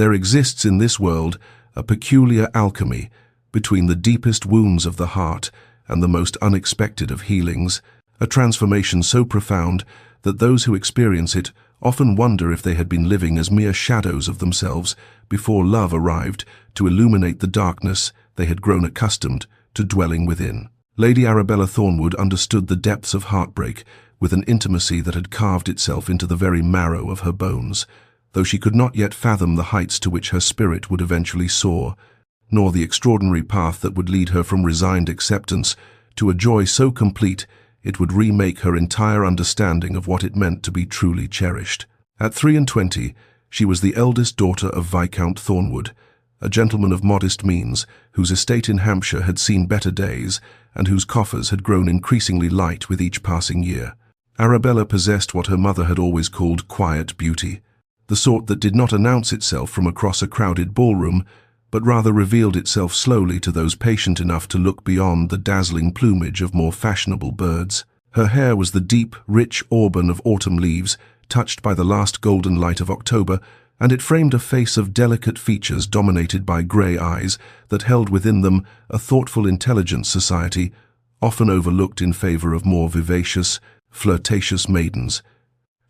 There exists in this world a peculiar alchemy between the deepest wounds of the heart and the most unexpected of healings, a transformation so profound that those who experience it often wonder if they had been living as mere shadows of themselves before love arrived to illuminate the darkness they had grown accustomed to dwelling within. Lady Arabella Thornwood understood the depths of heartbreak with an intimacy that had carved itself into the very marrow of her bones, though she could not yet fathom the heights to which her spirit would eventually soar, nor the extraordinary path that would lead her from resigned acceptance to a joy so complete it would remake her entire understanding of what it meant to be truly cherished. At 23, she was the eldest daughter of Viscount Thornwood, a gentleman of modest means, whose estate in Hampshire had seen better days, and whose coffers had grown increasingly light with each passing year. Arabella possessed what her mother had always called quiet beauty, the sort that did not announce itself from across a crowded ballroom, but rather revealed itself slowly to those patient enough to look beyond the dazzling plumage of more fashionable birds. Her hair was the deep, rich auburn of autumn leaves, touched by the last golden light of October, and it framed a face of delicate features dominated by grey eyes that held within them a thoughtful intelligent society, often overlooked in favour of more vivacious, flirtatious maidens.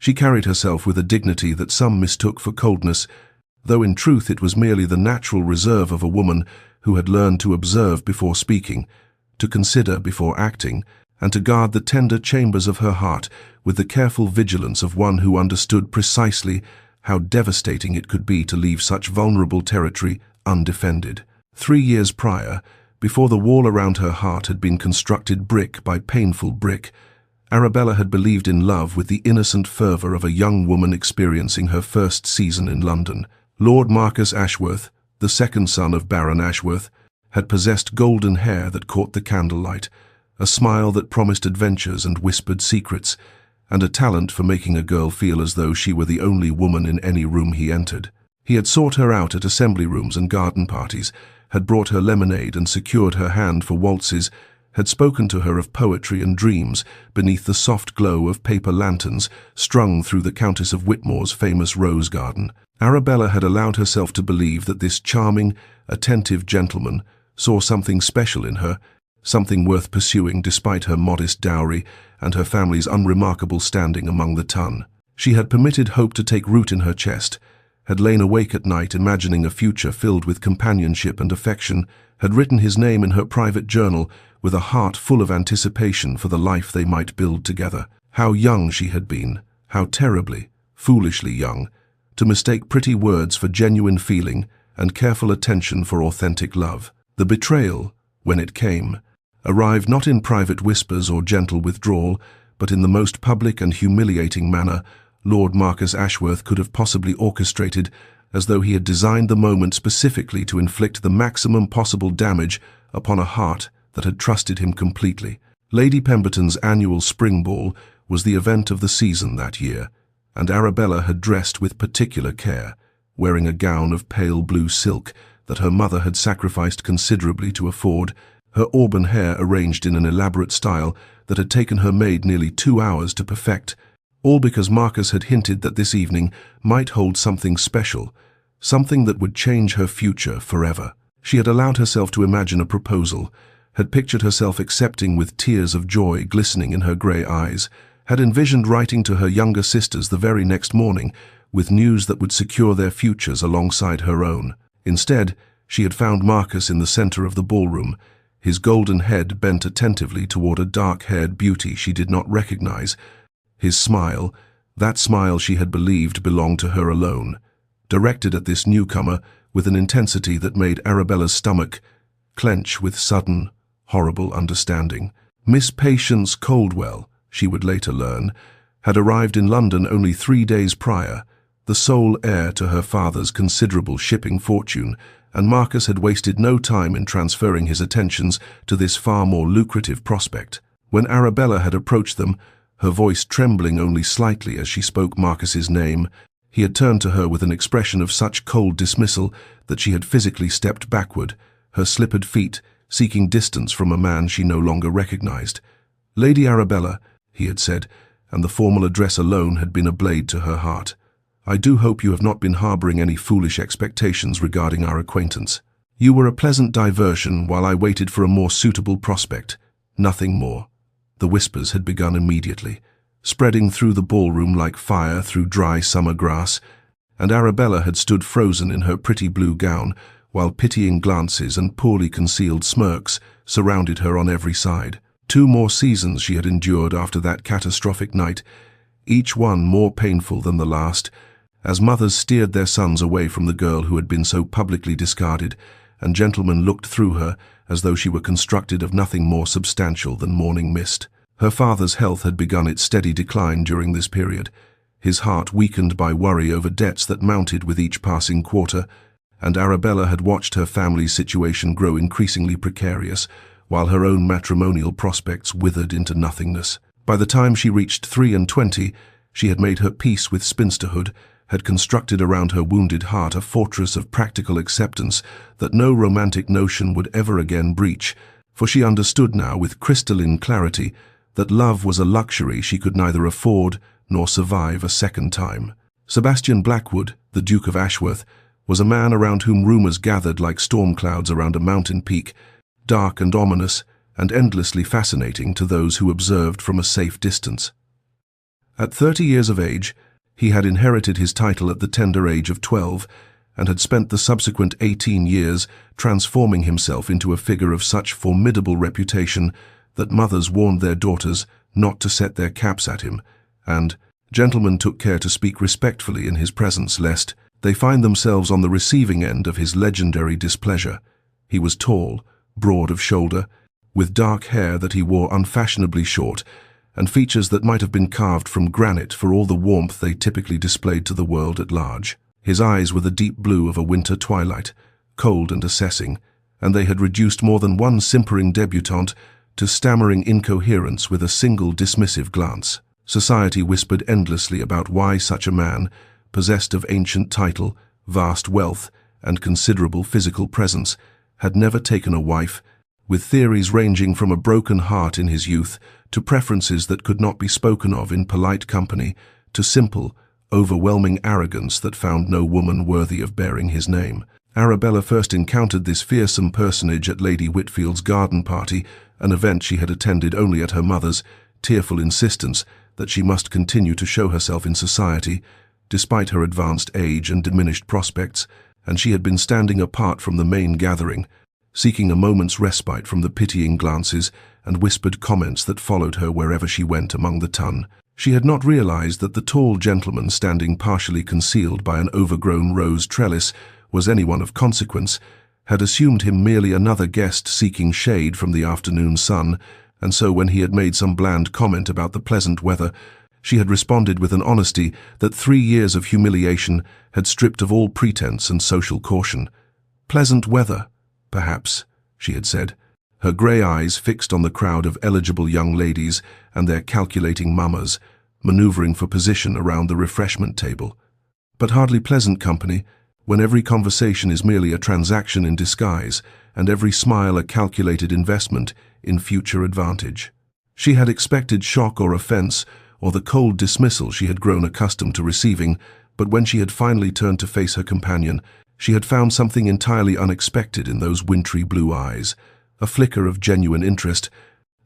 She carried herself with a dignity that some mistook for coldness, though in truth it was merely the natural reserve of a woman who had learned to observe before speaking, to consider before acting, and to guard the tender chambers of her heart with the careful vigilance of one who understood precisely how devastating it could be to leave such vulnerable territory undefended. 3 years prior, before the wall around her heart had been constructed brick by painful brick, Arabella had believed in love with the innocent fervour of a young woman experiencing her first season in London. Lord Marcus Ashworth, the second son of Baron Ashworth, had possessed golden hair that caught the candlelight, a smile that promised adventures and whispered secrets, and a talent for making a girl feel as though she were the only woman in any room he entered. He had sought her out at assembly rooms and garden parties, had brought her lemonade and secured her hand for waltzes, had spoken to her of poetry and dreams beneath the soft glow of paper lanterns strung through the Countess of Whitmore's famous rose garden. Arabella had allowed herself to believe that this charming, attentive gentleman saw something special in her, something worth pursuing despite her modest dowry and her family's unremarkable standing among the ton. She had permitted hope to take root in her chest, had lain awake at night imagining a future filled with companionship and affection, had written his name in her private journal with a heart full of anticipation for the life they might build together. How young she had been, how terribly, foolishly young, to mistake pretty words for genuine feeling and careful attention for authentic love. The betrayal, when it came, arrived not in private whispers or gentle withdrawal, but in the most public and humiliating manner Lord Marcus Ashworth could have possibly orchestrated, as though he had designed the moment specifically to inflict the maximum possible damage upon a heart that had trusted him completely. Lady Pemberton's annual spring ball was the event of the season that year, and Arabella had dressed with particular care, wearing a gown of pale blue silk that her mother had sacrificed considerably to afford, her auburn hair arranged in an elaborate style that had taken her maid nearly 2 hours to perfect, all because Marcus had hinted that this evening might hold something special, something that would change her future forever. She had allowed herself to imagine a proposal, had pictured herself accepting with tears of joy glistening in her grey eyes, had envisioned writing to her younger sisters the very next morning with news that would secure their futures alongside her own. Instead, she had found Marcus in the centre of the ballroom, his golden head bent attentively toward a dark-haired beauty she did not recognize. His smile, that smile she had believed belonged to her alone, directed at this newcomer with an intensity that made Arabella's stomach clench with sudden, horrible understanding. Miss Patience Coldwell, she would later learn, had arrived in London only 3 days prior, the sole heir to her father's considerable shipping fortune, and Marcus had wasted no time in transferring his attentions to this far more lucrative prospect. When Arabella had approached them, her voice trembling only slightly as she spoke Marcus's name, he had turned to her with an expression of such cold dismissal that she had physically stepped backward, her slippered feet seeking distance from a man she no longer recognized. "Lady Arabella," he had said, and the formal address alone had been a blade to her heart. I do hope you have not been harboring any foolish expectations regarding our acquaintance. You were a pleasant diversion while I waited for a more suitable prospect. Nothing more." The whispers had begun immediately, spreading through the ballroom like fire through dry summer grass, and Arabella had stood frozen in her pretty blue gown, while pitying glances and poorly concealed smirks surrounded her on every side. 2 more seasons she had endured after that catastrophic night, each one more painful than the last, as mothers steered their sons away from the girl who had been so publicly discarded, and gentlemen looked through her as though she were constructed of nothing more substantial than morning mist. Her father's health had begun its steady decline during this period, his heart weakened by worry over debts that mounted with each passing quarter, and Arabella had watched her family's situation grow increasingly precarious, while her own matrimonial prospects withered into nothingness. By the time she reached 23, she had made her peace with spinsterhood, had constructed around her wounded heart a fortress of practical acceptance that no romantic notion would ever again breach, for she understood now with crystalline clarity that love was a luxury she could neither afford nor survive a second time. Sebastian Blackwood, the Duke of Ashworth, was a man around whom rumors gathered like storm clouds around a mountain peak, dark and ominous, and endlessly fascinating to those who observed from a safe distance. At 30 years of age, he had inherited his title at the tender age of 12, and had spent the subsequent 18 years transforming himself into a figure of such formidable reputation that mothers warned their daughters not to set their caps at him, and gentlemen took care to speak respectfully in his presence lest they find themselves on the receiving end of his legendary displeasure. He was tall, broad of shoulder, with dark hair that he wore unfashionably short, and features that might have been carved from granite for all the warmth they typically displayed to the world at large. His eyes were the deep blue of a winter twilight, cold and assessing, and they had reduced more than one simpering debutante to stammering incoherence with a single dismissive glance. Society whispered endlessly about why such a man, possessed of ancient title, vast wealth, and considerable physical presence, had never taken a wife, with theories ranging from a broken heart in his youth to preferences that could not be spoken of in polite company, to simple, overwhelming arrogance that found no woman worthy of bearing his name. Arabella first encountered this fearsome personage at Lady Whitfield's garden party, an event she had attended only at her mother's tearful insistence that she must continue to show herself in society, despite her advanced age and diminished prospects, and she had been standing apart from the main gathering, seeking a moment's respite from the pitying glances and whispered comments that followed her wherever she went among the ton. She had not realized that the tall gentleman standing partially concealed by an overgrown rose trellis was anyone of consequence, had assumed him merely another guest seeking shade from the afternoon sun, and so when he had made some bland comment about the pleasant weather, she had responded with an honesty that 3 years of humiliation had stripped of all pretense and social caution. "Pleasant weather, perhaps," she had said, her grey eyes fixed on the crowd of eligible young ladies and their calculating mammas, manoeuvring for position around the refreshment table. But hardly pleasant company, when every conversation is merely a transaction in disguise, and every smile a calculated investment in future advantage. She had expected shock or offence, or the cold dismissal she had grown accustomed to receiving, but when she had finally turned to face her companion, she had found something entirely unexpected in those wintry blue eyes, a flicker of genuine interest,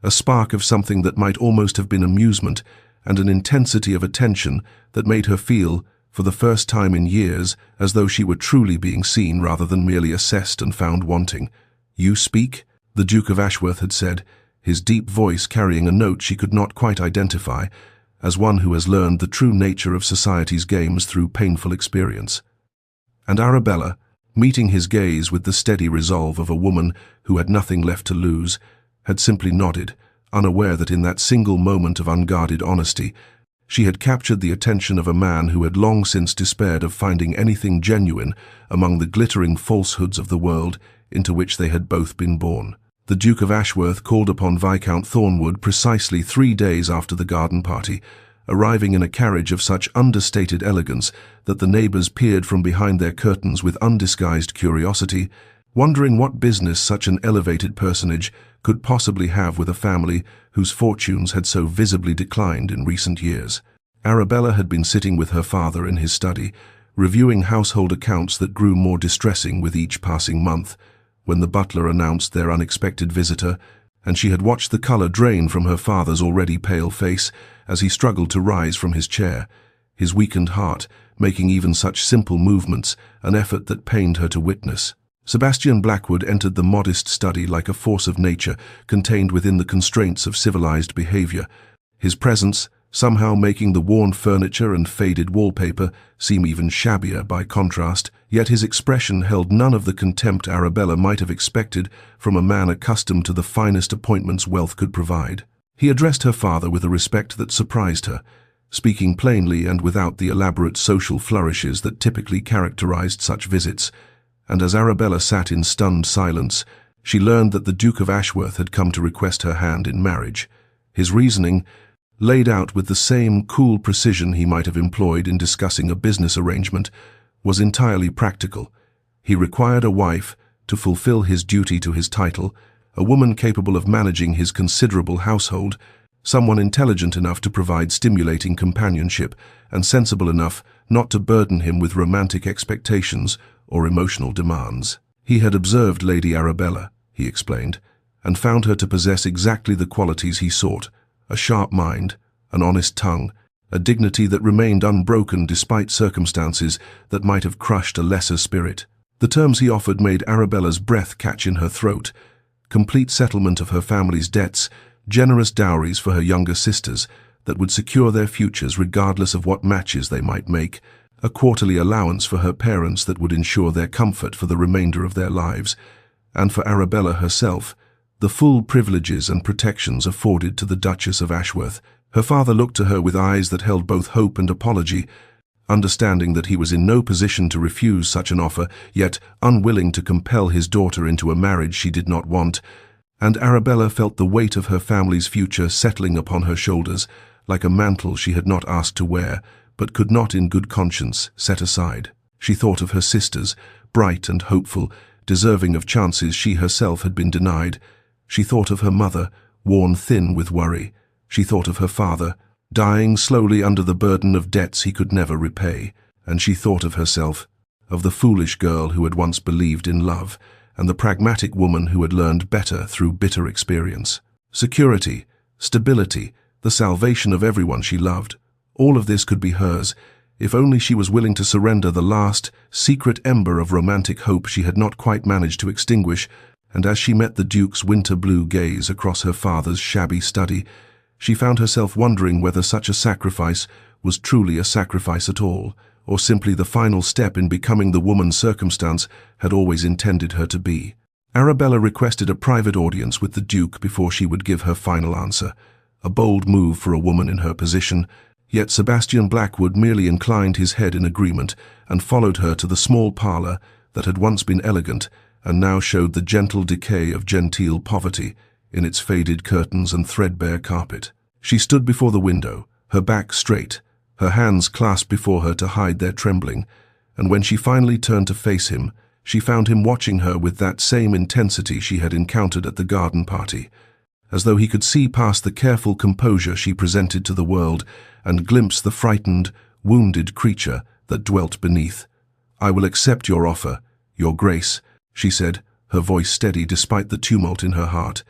a spark of something that might almost have been amusement, and an intensity of attention that made her feel, for the first time in years, as though she were truly being seen rather than merely assessed and found wanting. "You speak?" the Duke of Ashworth had said, his deep voice carrying a note she could not quite identify, as one who has learned the true nature of society's games through painful experience. And Arabella, meeting his gaze with the steady resolve of a woman who had nothing left to lose, had simply nodded, unaware that in that single moment of unguarded honesty, she had captured the attention of a man who had long since despaired of finding anything genuine among the glittering falsehoods of the world into which they had both been born. The Duke of Ashworth called upon Viscount Thornwood precisely 3 days after the garden party, arriving in a carriage of such understated elegance that the neighbours peered from behind their curtains with undisguised curiosity, wondering what business such an elevated personage could possibly have with a family whose fortunes had so visibly declined in recent years. Arabella had been sitting with her father in his study, reviewing household accounts that grew more distressing with each passing month, when the butler announced their unexpected visitor, and she had watched the color drain from her father's already pale face as he struggled to rise from his chair, his weakened heart making even such simple movements an effort that pained her to witness. Sebastian Blackwood entered the modest study like a force of nature contained within the constraints of civilized behavior, his presence somehow making the worn furniture and faded wallpaper seem even shabbier by contrast, yet his expression held none of the contempt Arabella might have expected from a man accustomed to the finest appointments wealth could provide. He addressed her father with a respect that surprised her, speaking plainly and without the elaborate social flourishes that typically characterized such visits, and as Arabella sat in stunned silence, she learned that the Duke of Ashworth had come to request her hand in marriage. His reasoning, laid out with the same cool precision he might have employed in discussing a business arrangement, was entirely practical. He required a wife to fulfill his duty to his title, a woman capable of managing his considerable household, someone intelligent enough to provide stimulating companionship and sensible enough not to burden him with romantic expectations or emotional demands. He had observed Lady Arabella, he explained, and found her to possess exactly the qualities he sought: a sharp mind, an honest tongue, a dignity that remained unbroken despite circumstances that might have crushed a lesser spirit. The terms he offered made Arabella's breath catch in her throat: complete settlement of her family's debts, generous dowries for her younger sisters that would secure their futures regardless of what matches they might make, a quarterly allowance for her parents that would ensure their comfort for the remainder of their lives, and for Arabella herself, the full privileges and protections afforded to the Duchess of Ashworth. Her father looked to her with eyes that held both hope and apology, understanding that he was in no position to refuse such an offer, yet unwilling to compel his daughter into a marriage she did not want, and Arabella felt the weight of her family's future settling upon her shoulders, like a mantle she had not asked to wear, but could not in good conscience set aside. She thought of her sisters, bright and hopeful, deserving of chances she herself had been denied. She thought of her mother, worn thin with worry. She thought of her father, dying slowly under the burden of debts he could never repay. And she thought of herself, of the foolish girl who had once believed in love, and the pragmatic woman who had learned better through bitter experience. Security, stability, the salvation of everyone she loved. All of this could be hers, if only she was willing to surrender the last, secret ember of romantic hope she had not quite managed to extinguish. And as she met the Duke's winter-blue gaze across her father's shabby study, she found herself wondering whether such a sacrifice was truly a sacrifice at all, or simply the final step in becoming the woman circumstance had always intended her to be. Arabella requested a private audience with the Duke before she would give her final answer, a bold move for a woman in her position, yet Sebastian Blackwood merely inclined his head in agreement and followed her to the small parlour that had once been elegant and now showed the gentle decay of genteel poverty in its faded curtains and threadbare carpet. She stood before the window, her back straight, her hands clasped before her to hide their trembling, and when she finally turned to face him, she found him watching her with that same intensity she had encountered at the garden party, as though he could see past the careful composure she presented to the world and glimpse the frightened, wounded creature that dwelt beneath. "I will accept your offer, your grace," she said, her voice steady despite the tumult in her heart,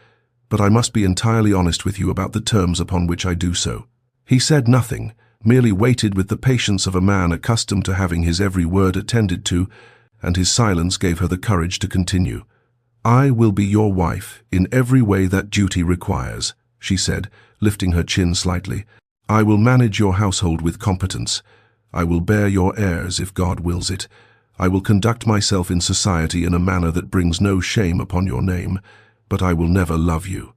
"but I must be entirely honest with you about the terms upon which I do so." He said nothing, merely waited with the patience of a man accustomed to having his every word attended to, and his silence gave her the courage to continue. "I will be your wife in every way that duty requires," she said, lifting her chin slightly. "I will manage your household with competence. I will bear your heirs if God wills it. I will conduct myself in society in a manner that brings no shame upon your name, but I will never love you."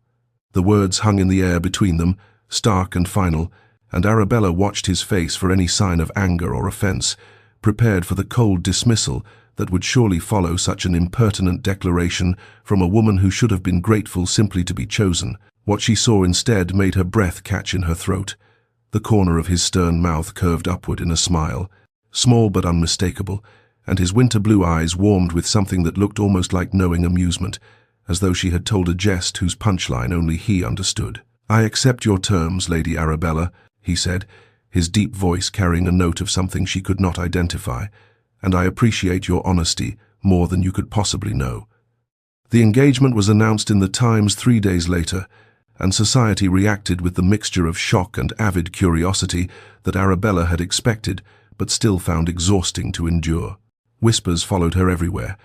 The words hung in the air between them, stark and final, and Arabella watched his face for any sign of anger or offence, prepared for the cold dismissal that would surely follow such an impertinent declaration from a woman who should have been grateful simply to be chosen. What she saw instead made her breath catch in her throat. The corner of his stern mouth curved upward in a smile, small but unmistakable, and his winter-blue eyes warmed with something that looked almost like knowing amusement, as though she had told a jest whose punchline only he understood. "I accept your terms, Lady Arabella," he said, his deep voice carrying a note of something she could not identify. "And I appreciate your honesty more than you could possibly know." The engagement was announced in the Times 3 days later, and society reacted with the mixture of shock and avid curiosity that Arabella had expected, but still found exhausting to endure. Whispers followed her everywhere.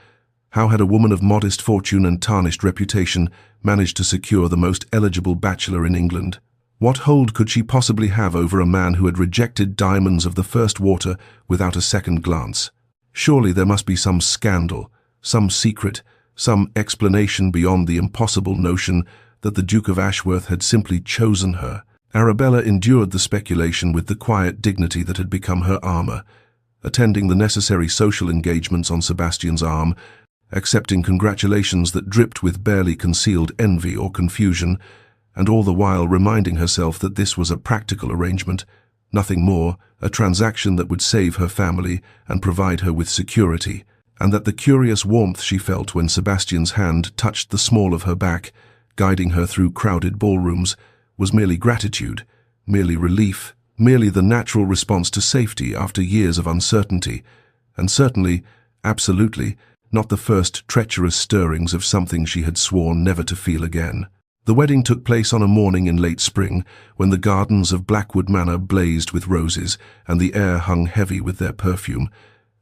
How had a woman of modest fortune and tarnished reputation managed to secure the most eligible bachelor in England? What hold could she possibly have over a man who had rejected diamonds of the first water without a second glance? Surely there must be some scandal, some secret, some explanation beyond the impossible notion that the Duke of Ashworth had simply chosen her. Arabella endured the speculation with the quiet dignity that had become her armor, attending the necessary social engagements on Sebastian's arm, accepting congratulations that dripped with barely concealed envy or confusion, and all the while reminding herself that this was a practical arrangement, nothing more, a transaction that would save her family and provide her with security, and that the curious warmth she felt when Sebastian's hand touched the small of her back, guiding her through crowded ballrooms, was merely gratitude, merely relief, merely the natural response to safety after years of uncertainty, and certainly, absolutely, not the first treacherous stirrings of something she had sworn never to feel again. The wedding took place on a morning in late spring, when the gardens of Blackwood Manor blazed with roses and the air hung heavy with their perfume,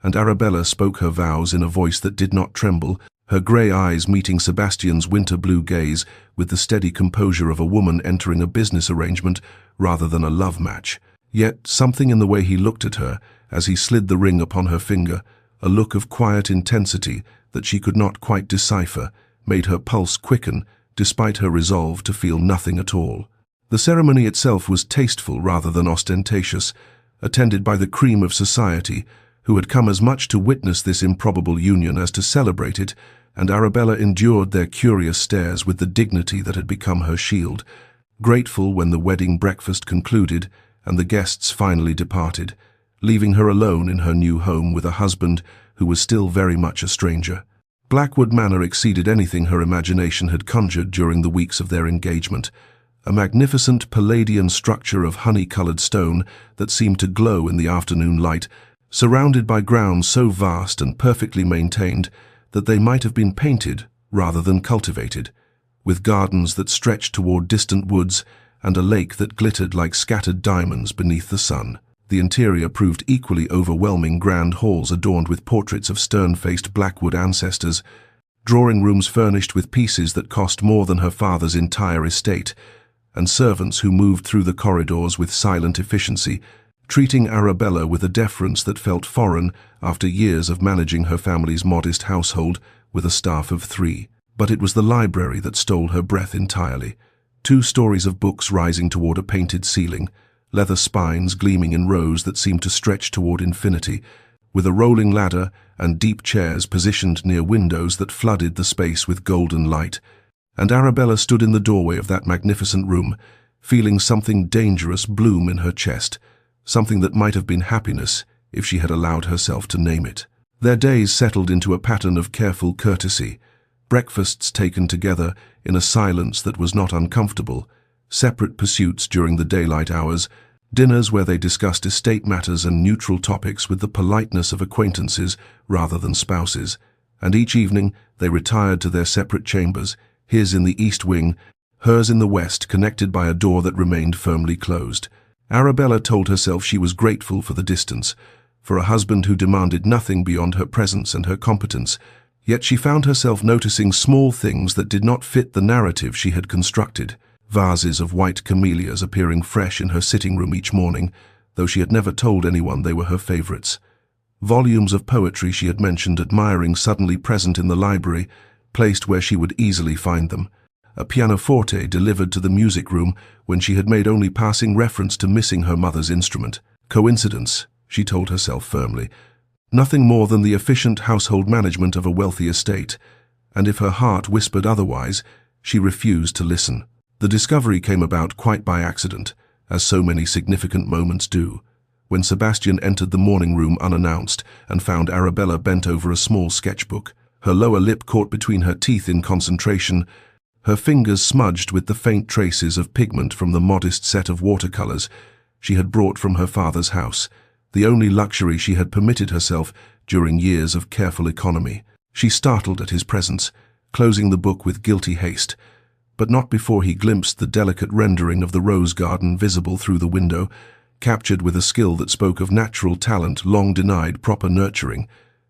and Arabella spoke her vows in a voice that did not tremble, her grey eyes meeting Sebastian's winter-blue gaze with the steady composure of a woman entering a business arrangement rather than a love match. Yet something in the way he looked at her, as he slid the ring upon her finger, a look of quiet intensity that she could not quite decipher, made her pulse quicken, despite her resolve to feel nothing at all. The ceremony itself was tasteful rather than ostentatious, attended by the cream of society, who had come as much to witness this improbable union as to celebrate it, and Arabella endured their curious stares with the dignity that had become her shield, grateful when the wedding breakfast concluded and the guests finally departed, leaving her alone in her new home with a husband who was still very much a stranger. Blackwood Manor exceeded anything her imagination had conjured during the weeks of their engagement, a magnificent Palladian structure of honey-colored stone that seemed to glow in the afternoon light, surrounded by grounds so vast and perfectly maintained that they might have been painted rather than cultivated, with gardens that stretched toward distant woods and a lake that glittered like scattered diamonds beneath the sun. The interior proved equally overwhelming: grand halls adorned with portraits of stern-faced Blackwood ancestors, drawing rooms furnished with pieces that cost more than her father's entire estate, and servants who moved through the corridors with silent efficiency, treating Arabella with a deference that felt foreign after years of managing her family's modest household with a staff of 3. But it was the library that stole her breath entirely. 2 stories of books rising toward a painted ceiling, leather spines gleaming in rows that seemed to stretch toward infinity, with a rolling ladder and deep chairs positioned near windows that flooded the space with golden light. And Arabella stood in the doorway of that magnificent room, feeling something dangerous bloom in her chest, something that might have been happiness if she had allowed herself to name it. Their days settled into a pattern of careful courtesy, breakfasts taken together in a silence that was not uncomfortable, separate pursuits during the daylight hours, dinners where they discussed estate matters and neutral topics with the politeness of acquaintances rather than spouses, and each evening they retired to their separate chambers, his in the east wing, hers in the west, connected by a door that remained firmly closed. Arabella told herself she was grateful for the distance, for a husband who demanded nothing beyond her presence and her competence, yet she found herself noticing small things that did not fit the narrative she had constructed. Vases of white camellias appearing fresh in her sitting room each morning, though she had never told anyone they were her favorites. Volumes of poetry she had mentioned admiring suddenly present in the library, placed where she would easily find them. A pianoforte delivered to the music room when she had made only passing reference to missing her mother's instrument. Coincidence, she told herself firmly. Nothing more than the efficient household management of a wealthy estate, and if her heart whispered otherwise, she refused to listen. The discovery came about quite by accident, as so many significant moments do, when Sebastian entered the morning room unannounced and found Arabella bent over a small sketchbook, her lower lip caught between her teeth in concentration, her fingers smudged with the faint traces of pigment from the modest set of watercolors. she had brought from her father's house, the only luxury she had permitted herself during years of careful economy. She startled at his presence, closing the book with guilty haste, but not before he glimpsed the delicate rendering of the rose garden visible through the window, captured with a skill that spoke of natural talent long denied proper nurturing.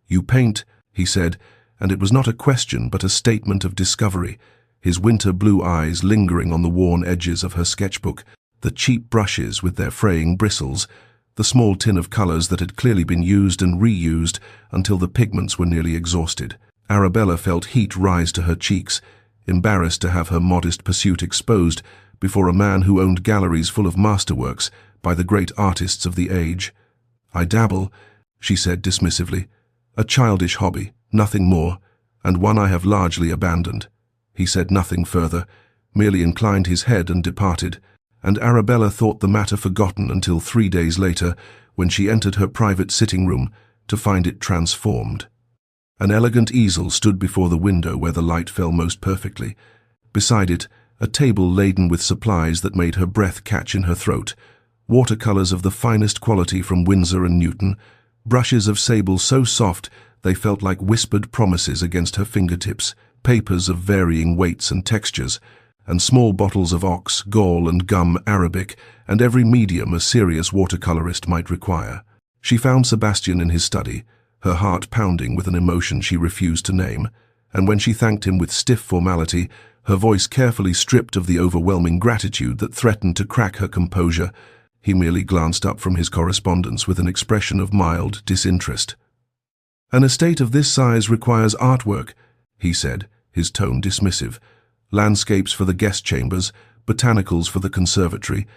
"You paint," he said, and it was not a question but a statement of discovery, his winter blue eyes lingering on the worn edges of her sketchbook, the cheap brushes with their fraying bristles, the small tin of colors that had clearly been used and reused until the pigments were nearly exhausted. Arabella felt heat rise to her cheeks, embarrassed to have her modest pursuit exposed before a man who owned galleries full of masterworks by the great artists of the age. "I dabble," she said dismissively. "A childish hobby, nothing more, and one I have largely abandoned." He said nothing further, merely inclined his head and departed, and Arabella thought the matter forgotten until 3 days later, when she entered her private sitting room to find it transformed. An elegant easel stood before the window where the light fell most perfectly. Beside it, a table laden with supplies that made her breath catch in her throat, watercolors of the finest quality from Winsor and Newton, brushes of sable so soft they felt like whispered promises against her fingertips, papers of varying weights and textures, and small bottles of ox, gall and gum Arabic, and every medium a serious watercolorist might require. She found Sebastian in his study, her heart pounding with an emotion she refused to name, and when she thanked him with stiff formality, her voice carefully stripped of the overwhelming gratitude that threatened to crack her composure, he merely glanced up from his correspondence with an expression of mild disinterest. "An estate of this size requires artwork," he said, his tone dismissive. "Landscapes for the guest chambers, botanicals for the conservatory,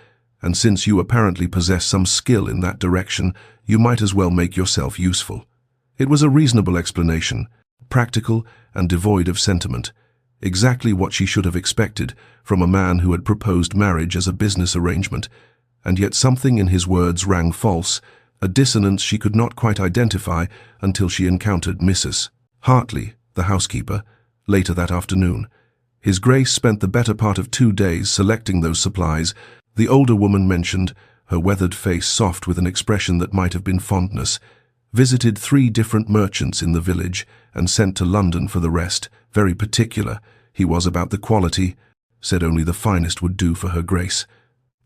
and since you apparently possess some skill in that direction, you might as well make yourself useful." It was a reasonable explanation, practical and devoid of sentiment, exactly what she should have expected from a man who had proposed marriage as a business arrangement, and yet something in his words rang false, a dissonance she could not quite identify until she encountered Mrs. Hartley, the housekeeper, later that afternoon. His Grace spent the better part of 2 days selecting those supplies, the older woman mentioned, her weathered face soft with an expression that might have been fondness, visited 3 different merchants in the village, and sent to London for the rest, very particular. He was about the quality, said only the finest would do for her Grace.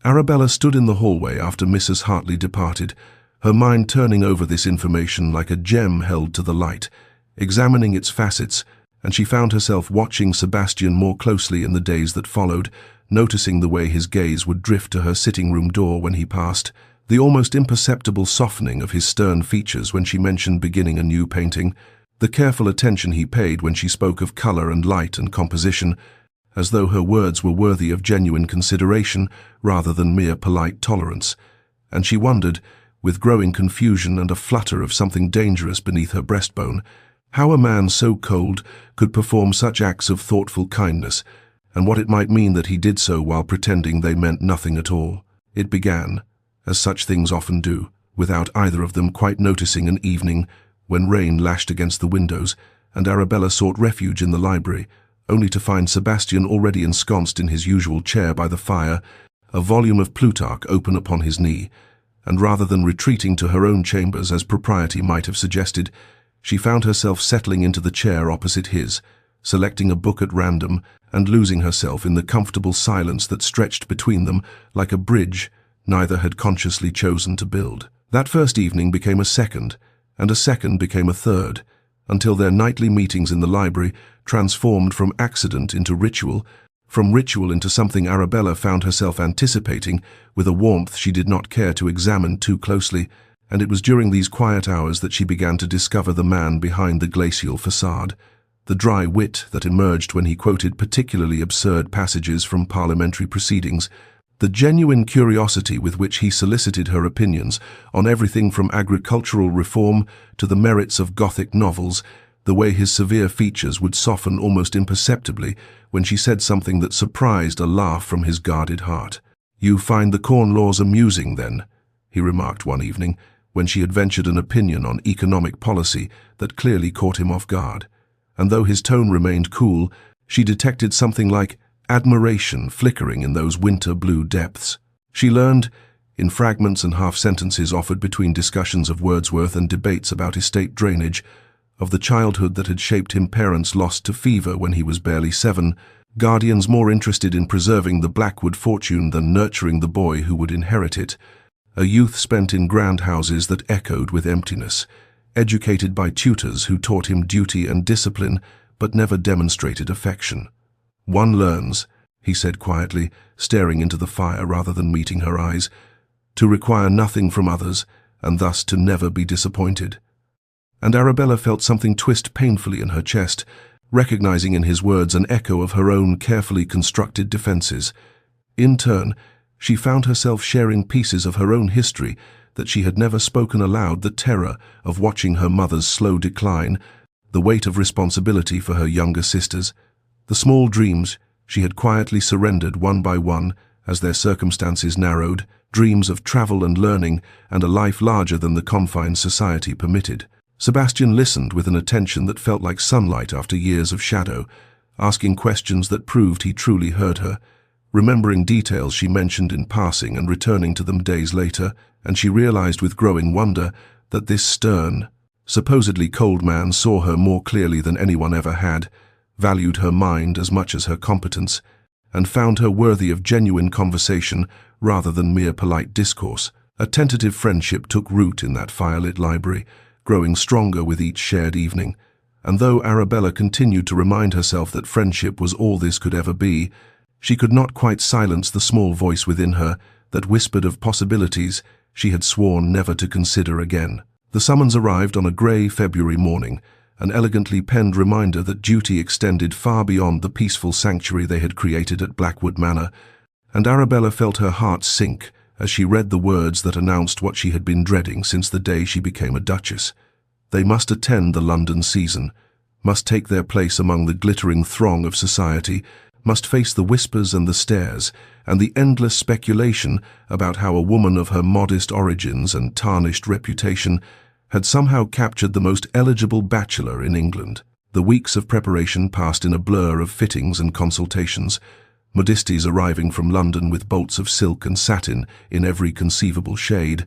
Arabella stood in the hallway after Mrs. Hartley departed, her mind turning over this information like a gem held to the light, examining its facets, and she found herself watching Sebastian more closely in the days that followed, noticing the way his gaze would drift to her sitting-room door when he passed, the almost imperceptible softening of his stern features when she mentioned beginning a new painting, the careful attention he paid when she spoke of color and light and composition, as though her words were worthy of genuine consideration rather than mere polite tolerance. And she wondered, with growing confusion and a flutter of something dangerous beneath her breastbone, how a man so cold could perform such acts of thoughtful kindness, and what it might mean that he did so while pretending they meant nothing at all. It began, as such things often do, without either of them quite noticing an evening when rain lashed against the windows, and Arabella sought refuge in the library, only to find Sebastian already ensconced in his usual chair by the fire, a volume of Plutarch open upon his knee, and rather than retreating to her own chambers as propriety might have suggested, she found herself settling into the chair opposite his, selecting a book at random and losing herself in the comfortable silence that stretched between them like a bridge neither had consciously chosen to build. That first evening became a second, and a second became a third, until their nightly meetings in the library transformed from accident into ritual, from ritual into something Arabella found herself anticipating with a warmth she did not care to examine too closely, and it was during these quiet hours that she began to discover the man behind the glacial facade, the dry wit that emerged when he quoted particularly absurd passages from parliamentary proceedings, the genuine curiosity with which he solicited her opinions on everything from agricultural reform to the merits of Gothic novels, the way his severe features would soften almost imperceptibly when she said something that surprised a laugh from his guarded heart. "You find the Corn Laws amusing, then?" he remarked one evening, when she had ventured an opinion on economic policy that clearly caught him off guard. And though his tone remained cool, she detected something like admiration flickering in those winter blue depths. She learned, in fragments and half-sentences offered between discussions of Wordsworth and debates about estate drainage, of the childhood that had shaped him, parents lost to fever when he was barely 7, guardians more interested in preserving the Blackwood fortune than nurturing the boy who would inherit it, a youth spent in grand houses that echoed with emptiness, educated by tutors who taught him duty and discipline but never demonstrated affection. "One learns," he said quietly, staring into the fire rather than meeting her eyes, "to require nothing from others, and thus to never be disappointed." And Arabella felt something twist painfully in her chest, recognizing in his words an echo of her own carefully constructed defenses. In turn, she found herself sharing pieces of her own history that she had never spoken aloud, the terror of watching her mother's slow decline, the weight of responsibility for her younger sisters, the small dreams she had quietly surrendered one by one as their circumstances narrowed, dreams of travel and learning and a life larger than the confines society permitted. Sebastian listened with an attention that felt like sunlight after years of shadow, asking questions that proved he truly heard her, remembering details she mentioned in passing and returning to them days later, and she realized with growing wonder that this stern, supposedly cold man saw her more clearly than anyone ever had, valued her mind as much as her competence, and found her worthy of genuine conversation rather than mere polite discourse. A tentative friendship took root in that firelit library, growing stronger with each shared evening, and though Arabella continued to remind herself that friendship was all this could ever be, she could not quite silence the small voice within her that whispered of possibilities she had sworn never to consider again. The summons arrived on a grey February morning, an elegantly penned reminder that duty extended far beyond the peaceful sanctuary they had created at Blackwood Manor, and Arabella felt her heart sink as she read the words that announced what she had been dreading since the day she became a duchess. They must attend the London season, must take their place among the glittering throng of society, must face the whispers and the stares, and the endless speculation about how a woman of her modest origins and tarnished reputation had somehow captured the most eligible bachelor in England. The weeks of preparation passed in a blur of fittings and consultations, modistes arriving from London with bolts of silk and satin in every conceivable shade,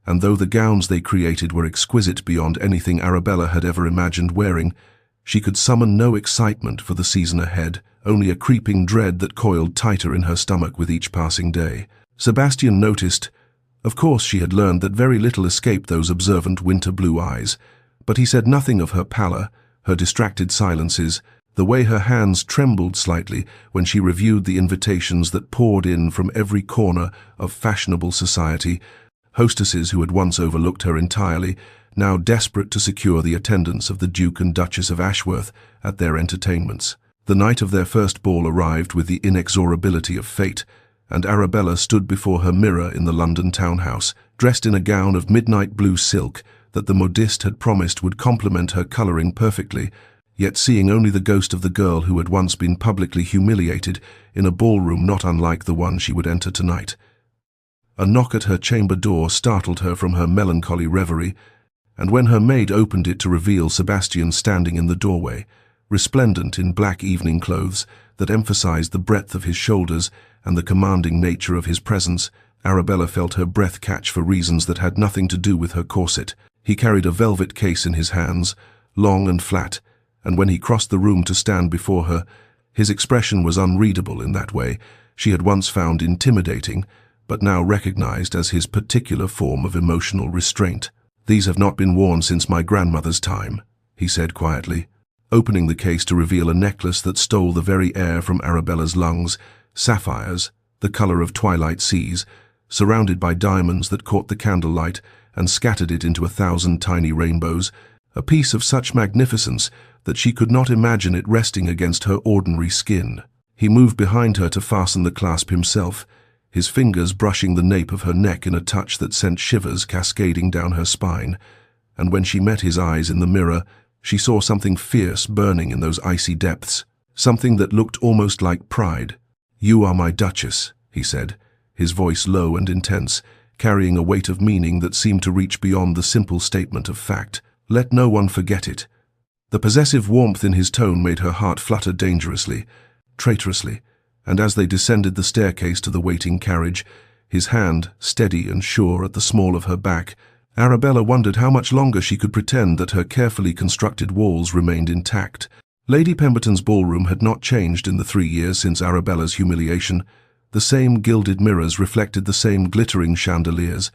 and though the gowns they created were exquisite beyond anything Arabella had ever imagined wearing, she could summon no excitement for the season ahead, only a creeping dread that coiled tighter in her stomach with each passing day. Sebastian noticed. Of course she had learned that very little escaped those observant winter blue eyes, but he said nothing of her pallor, her distracted silences, the way her hands trembled slightly when she reviewed the invitations that poured in from every corner of fashionable society, hostesses who had once overlooked her entirely, now desperate to secure the attendance of the Duke and Duchess of Ashworth at their entertainments. The night of their first ball arrived with the inexorability of fate, and Arabella stood before her mirror in the London townhouse, dressed in a gown of midnight blue silk that the modiste had promised would complement her colouring perfectly, yet seeing only the ghost of the girl who had once been publicly humiliated in a ballroom not unlike the one she would enter tonight. A knock at her chamber door startled her from her melancholy reverie, and when her maid opened it to reveal Sebastian standing in the doorway, resplendent in black evening clothes that emphasized the breadth of his shoulders and the commanding nature of his presence, Arabella felt her breath catch for reasons that had nothing to do with her corset. He carried a velvet case in his hands, long and flat, and when he crossed the room to stand before her, his expression was unreadable in that way she had once found intimidating, but now recognized as his particular form of emotional restraint. "These have not been worn since my grandmother's time," he said quietly, opening the case to reveal a necklace that stole the very air from Arabella's lungs, sapphires, the color of twilight seas, surrounded by diamonds that caught the candlelight and scattered it into 1,000 tiny rainbows, a piece of such magnificence that she could not imagine it resting against her ordinary skin. He moved behind her to fasten the clasp himself, his fingers brushing the nape of her neck in a touch that sent shivers cascading down her spine, and when she met his eyes in the mirror, she saw something fierce burning in those icy depths, something that looked almost like pride. "You are my Duchess," he said, his voice low and intense, carrying a weight of meaning that seemed to reach beyond the simple statement of fact. "Let no one forget it." The possessive warmth in his tone made her heart flutter dangerously, traitorously, and as they descended the staircase to the waiting carriage, his hand steady and sure at the small of her back. Arabella wondered how much longer she could pretend that her carefully constructed walls remained intact. Lady Pemberton's ballroom had not changed in the 3 years since Arabella's humiliation. The same gilded mirrors reflected the same glittering chandeliers,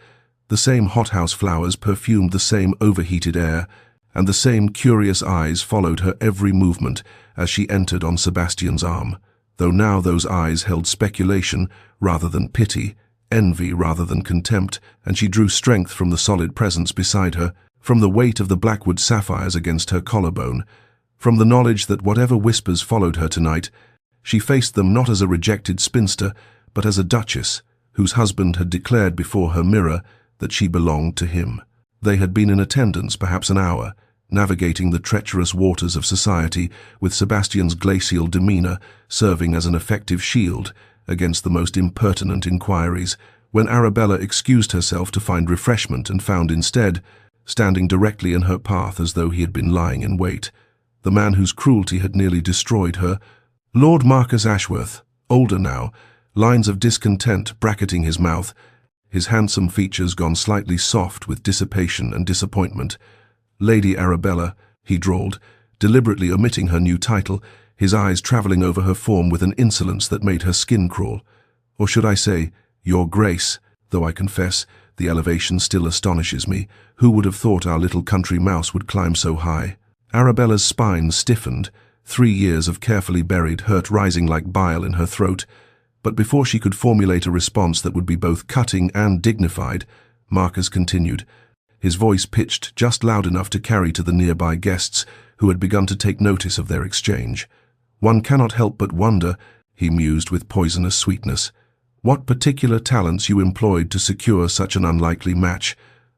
the same hothouse flowers perfumed the same overheated air, and the same curious eyes followed her every movement as she entered on Sebastian's arm, though now those eyes held speculation rather than pity, envy rather than contempt, and she drew strength from the solid presence beside her, from the weight of the Blackwood sapphires against her collarbone, from the knowledge that whatever whispers followed her tonight, she faced them not as a rejected spinster, but as a duchess, whose husband had declared before her mirror that she belonged to him. They had been in attendance perhaps an hour, navigating the treacherous waters of society, with Sebastian's glacial demeanor serving as an effective shield against the most impertinent inquiries, when Arabella excused herself to find refreshment and found instead, standing directly in her path as though he had been lying in wait, the man whose cruelty had nearly destroyed her, Lord Marcus Ashworth, older now, lines of discontent bracketing his mouth, his handsome features gone slightly soft with dissipation and disappointment. Lady Arabella, he drawled, deliberately omitting her new title, his eyes travelling over her form with an insolence that made her skin crawl. Or should I say, Your Grace, though I confess, the elevation still astonishes me. Who would have thought our little country mouse would climb so high? Arabella's spine stiffened, 3 years of carefully buried hurt rising like bile in her throat, but before she could formulate a response that would be both cutting and dignified, Marcus continued, his voice pitched just loud enough to carry to the nearby guests who had begun to take notice of their exchange. One cannot help but wonder, he mused with poisonous sweetness, what particular talents you employed to secure such an unlikely match.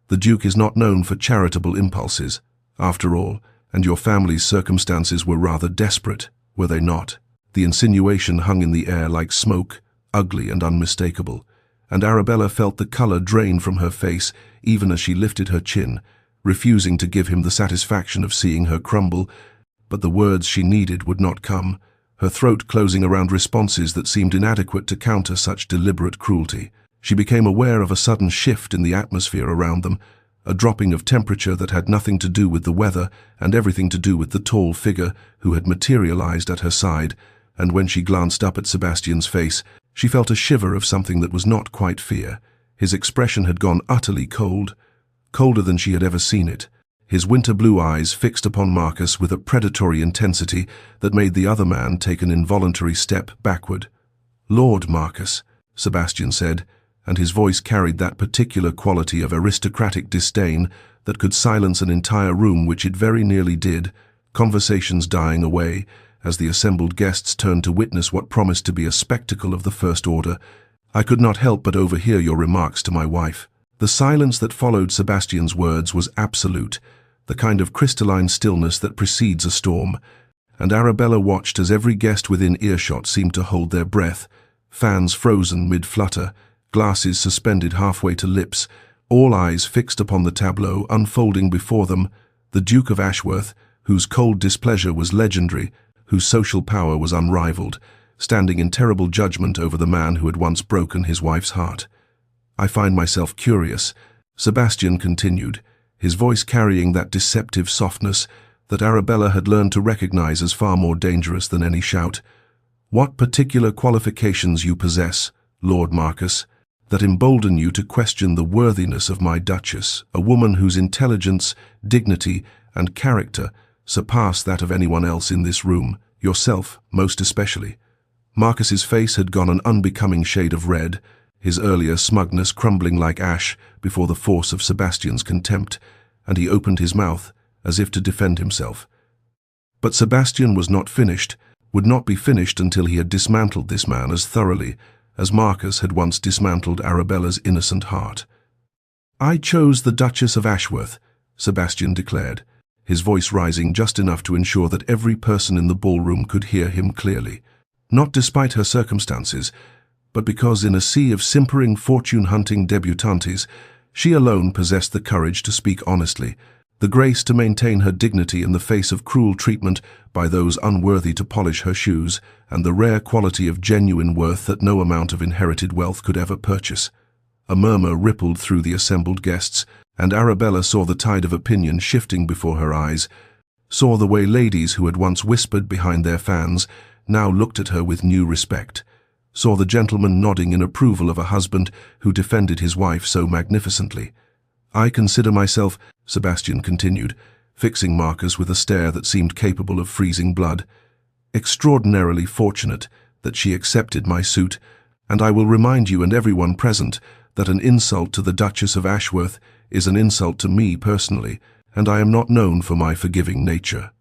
The Duke is not known for charitable impulses, after all, and your family's circumstances were rather desperate, were they not? The insinuation hung in the air like smoke, ugly and unmistakable, and Arabella felt the colour drain from her face even as she lifted her chin, refusing to give him the satisfaction of seeing her crumble, but the words she needed would not come, her throat closing around responses that seemed inadequate to counter such deliberate cruelty. She became aware of a sudden shift in the atmosphere around them, a dropping of temperature that had nothing to do with the weather and everything to do with the tall figure who had materialized at her side, and when she glanced up at Sebastian's face, she felt a shiver of something that was not quite fear. His expression had gone utterly cold, colder than she had ever seen it, his winter blue eyes fixed upon Marcus with a predatory intensity that made the other man take an involuntary step backward. "Lord Marcus," Sebastian said, and his voice carried that particular quality of aristocratic disdain that could silence an entire room, which it very nearly did, conversations dying away, as the assembled guests turned to witness what promised to be a spectacle of the first order. "I could not help but overhear your remarks to my wife." The silence that followed Sebastian's words was absolute, the kind of crystalline stillness that precedes a storm, and Arabella watched as every guest within earshot seemed to hold their breath, fans frozen mid-flutter, glasses suspended halfway to lips, all eyes fixed upon the tableau unfolding before them, the Duke of Ashworth, whose cold displeasure was legendary, whose social power was unrivaled, standing in terrible judgment over the man who had once broken his wife's heart. "I find myself curious," Sebastian continued, his voice carrying that deceptive softness that Arabella had learned to recognize as far more dangerous than any shout. "What particular qualifications you possess, Lord Marcus, that embolden you to question the worthiness of my Duchess, a woman whose intelligence, dignity, and character surpass that of anyone else in this room, yourself most especially." Marcus's face had gone an unbecoming shade of red, his earlier smugness crumbling like ash before the force of Sebastian's contempt, and he opened his mouth as if to defend himself. But Sebastian was not finished, would not be finished until he had dismantled this man as thoroughly as Marcus had once dismantled Arabella's innocent heart. "I chose the Duchess of Ashworth," Sebastian declared, his voice rising just enough to ensure that every person in the ballroom could hear him clearly. "Not despite her circumstances, but because in a sea of simpering fortune-hunting debutantes, she alone possessed the courage to speak honestly, the grace to maintain her dignity in the face of cruel treatment by those unworthy to polish her shoes, and the rare quality of genuine worth that no amount of inherited wealth could ever purchase." A murmur rippled through the assembled guests, and Arabella saw the tide of opinion shifting before her eyes, saw the way ladies who had once whispered behind their fans now looked at her with new respect, saw the gentleman nodding in approval of a husband who defended his wife so magnificently. "I consider myself," Sebastian continued, fixing Marcus with a stare that seemed capable of freezing blood, "extraordinarily fortunate that she accepted my suit, and I will remind you and everyone present that an insult to the Duchess of Ashworth is an insult to me personally, and I am not known for my forgiving nature."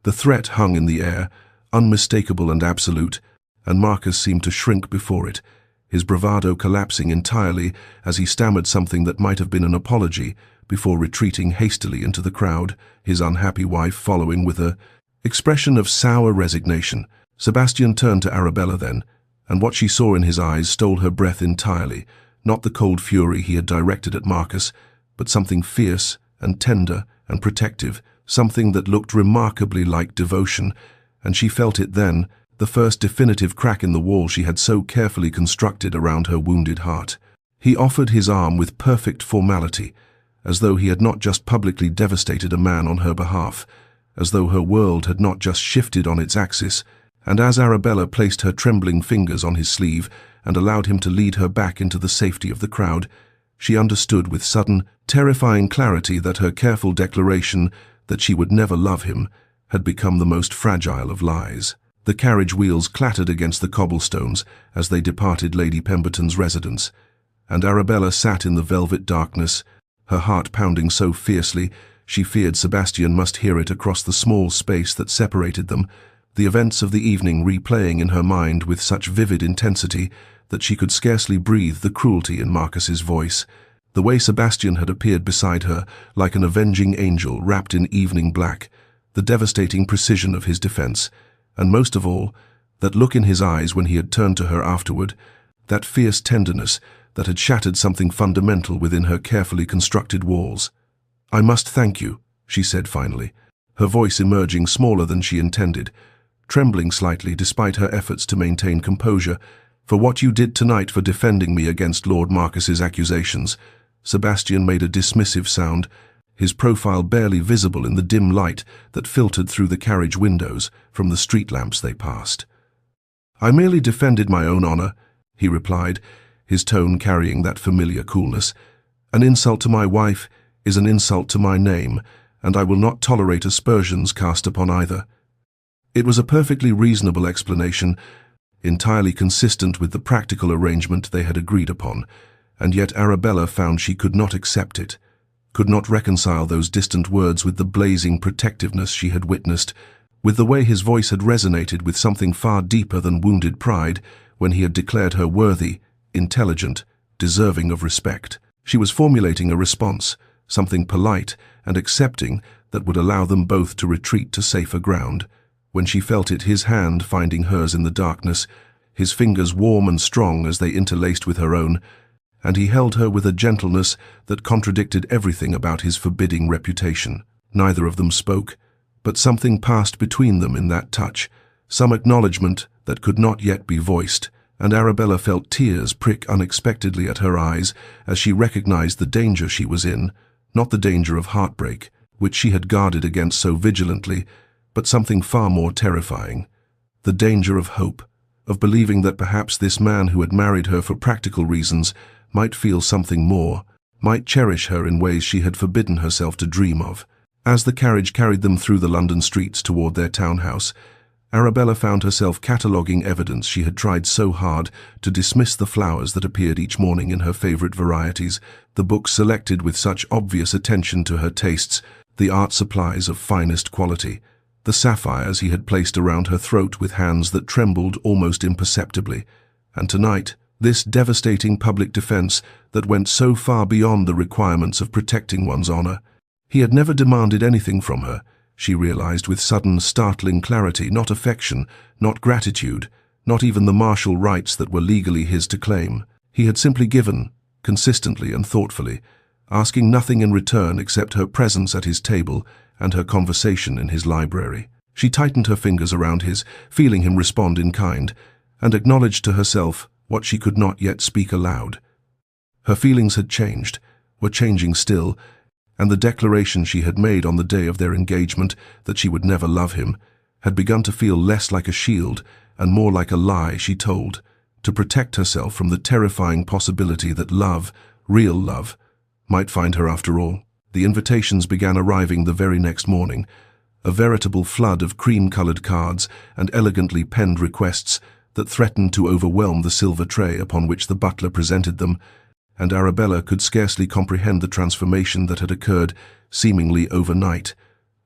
The threat hung in the air, unmistakable and absolute, and Marcus seemed to shrink before it, his bravado collapsing entirely as he stammered something that might have been an apology before retreating hastily into the crowd, his unhappy wife following with an expression of sour resignation. Sebastian turned to Arabella then, and what she saw in his eyes stole her breath entirely, not the cold fury he had directed at Marcus, but something fierce and tender and protective, something that looked remarkably like devotion, and she felt it then, the first definitive crack in the wall she had so carefully constructed around her wounded heart. He offered his arm with perfect formality, as though he had not just publicly devastated a man on her behalf, as though her world had not just shifted on its axis, and as Arabella placed her trembling fingers on his sleeve and allowed him to lead her back into the safety of the crowd, she understood with sudden, terrifying clarity that her careful declaration that she would never love him had become the most fragile of lies. The carriage wheels clattered against the cobblestones as they departed Lady Pemberton's residence, and Arabella sat in the velvet darkness, her heart pounding so fiercely she feared Sebastian must hear it across the small space that separated them, the events of the evening replaying in her mind with such vivid intensity that she could scarcely breathe the cruelty in Marcus's voice, the way Sebastian had appeared beside her like an avenging angel wrapped in evening black, the devastating precision of his defense, and most of all, that look in his eyes when he had turned to her afterward, that fierce tenderness that had shattered something fundamental within her carefully constructed walls. "I must thank you," she said finally, her voice emerging smaller than she intended, trembling slightly despite her efforts to maintain composure, "for what you did tonight for defending me against Lord Marcus's accusations." Sebastian made a dismissive sound, his profile barely visible in the dim light that filtered through the carriage windows from the street lamps they passed. "I merely defended my own honor," he replied, his tone carrying that familiar coolness. "An insult to my wife is an insult to my name, and I will not tolerate aspersions cast upon either." It was a perfectly reasonable explanation, entirely consistent with the practical arrangement they had agreed upon, and yet Arabella found she could not accept it, could not reconcile those distant words with the blazing protectiveness she had witnessed, with the way his voice had resonated with something far deeper than wounded pride when he had declared her worthy, intelligent, deserving of respect. She was formulating a response, something polite and accepting that would allow them both to retreat to safer ground, when she felt it, his hand finding hers in the darkness, his fingers warm and strong as they interlaced with her own, and he held her with a gentleness that contradicted everything about his forbidding reputation. Neither of them spoke, but something passed between them in that touch, some acknowledgement that could not yet be voiced, and Arabella felt tears prick unexpectedly at her eyes as she recognized the danger she was in, not the danger of heartbreak, which she had guarded against so vigilantly, but something far more terrifying, the danger of hope, of believing that perhaps this man who had married her for practical reasons might feel something more, might cherish her in ways she had forbidden herself to dream of. As the carriage carried them through the London streets toward their townhouse, Arabella found herself cataloguing evidence she had tried so hard to dismiss: the flowers that appeared each morning in her favorite varieties, the books selected with such obvious attention to her tastes, the art supplies of finest quality, the sapphires he had placed around her throat with hands that trembled almost imperceptibly, and tonight, this devastating public defense that went so far beyond the requirements of protecting one's honor. He had never demanded anything from her, she realized with sudden, startling clarity, not affection, not gratitude, not even the martial rights that were legally his to claim. He had simply given, consistently and thoughtfully, asking nothing in return except her presence at his table and her conversation in his library. She tightened her fingers around his, feeling him respond in kind, and acknowledged to herself what she could not yet speak aloud. Her feelings had changed, were changing still, and the declaration she had made on the day of their engagement that she would never love him had begun to feel less like a shield and more like a lie she told, to protect herself from the terrifying possibility that love, real love, might find her after all. The invitations began arriving the very next morning, a veritable flood of cream-colored cards and elegantly penned requests that threatened to overwhelm the silver tray upon which the butler presented them, and Arabella could scarcely comprehend the transformation that had occurred seemingly overnight.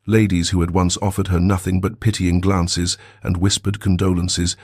Ladies who had once offered her nothing but pitying glances and whispered condolences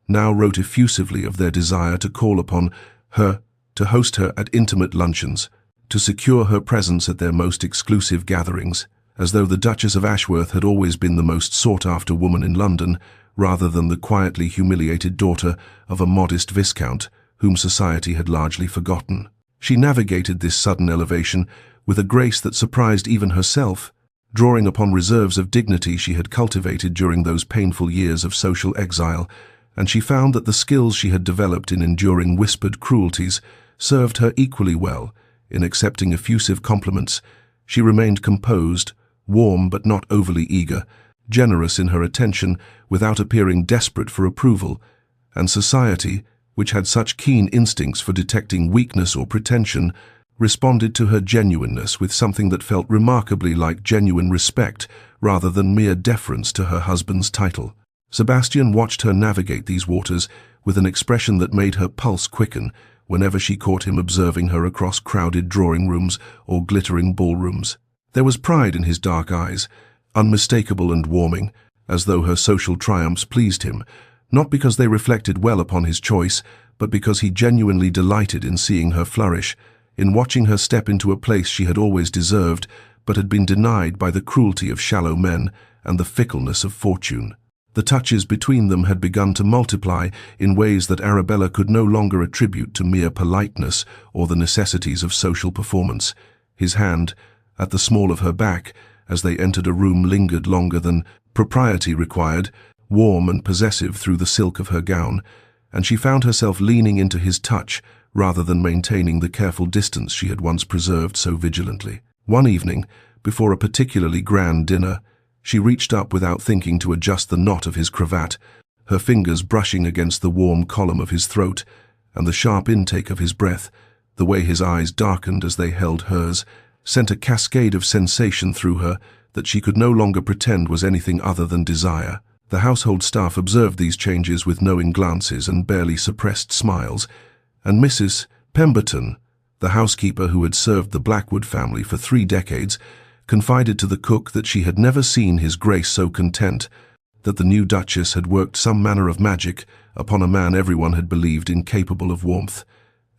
now wrote effusively of their desire to call upon her, to host her at intimate luncheons, to secure her presence at their most exclusive gatherings, as though the Duchess of Ashworth had always been the most sought-after woman in London, rather than the quietly humiliated daughter of a modest viscount whom society had largely forgotten. She navigated this sudden elevation with a grace that surprised even herself, drawing upon reserves of dignity she had cultivated during those painful years of social exile, and she found that the skills she had developed in enduring whispered cruelties served her equally well. In accepting effusive compliments, she remained composed, warm but not overly eager, generous in her attention without appearing desperate for approval, and society, which had such keen instincts for detecting weakness or pretension, responded to her genuineness with something that felt remarkably like genuine respect rather than mere deference to her husband's title. Sebastian watched her navigate these waters with an expression that made her pulse quicken whenever she caught him observing her across crowded drawing rooms or glittering ballrooms. There was pride in his dark eyes, unmistakable and warming, as though her social triumphs pleased him, not because they reflected well upon his choice, but because he genuinely delighted in seeing her flourish, in watching her step into a place she had always deserved, but had been denied by the cruelty of shallow men and the fickleness of fortune. The touches between them had begun to multiply in ways that Arabella could no longer attribute to mere politeness or the necessities of social performance. His hand, at the small of her back, as they entered a room, lingered longer than propriety required, warm and possessive through the silk of her gown, and she found herself leaning into his touch rather than maintaining the careful distance she had once preserved so vigilantly. One evening, before a particularly grand dinner, she reached up without thinking to adjust the knot of his cravat, her fingers brushing against the warm column of his throat, and the sharp intake of his breath, the way his eyes darkened as they held hers, sent a cascade of sensation through her that she could no longer pretend was anything other than desire. The household staff observed these changes with knowing glances and barely suppressed smiles, and Mrs. Pemberton, the housekeeper who had served the Blackwood family for 3 decades, confided to the cook that she had never seen His Grace so content, that the new Duchess had worked some manner of magic upon a man everyone had believed incapable of warmth,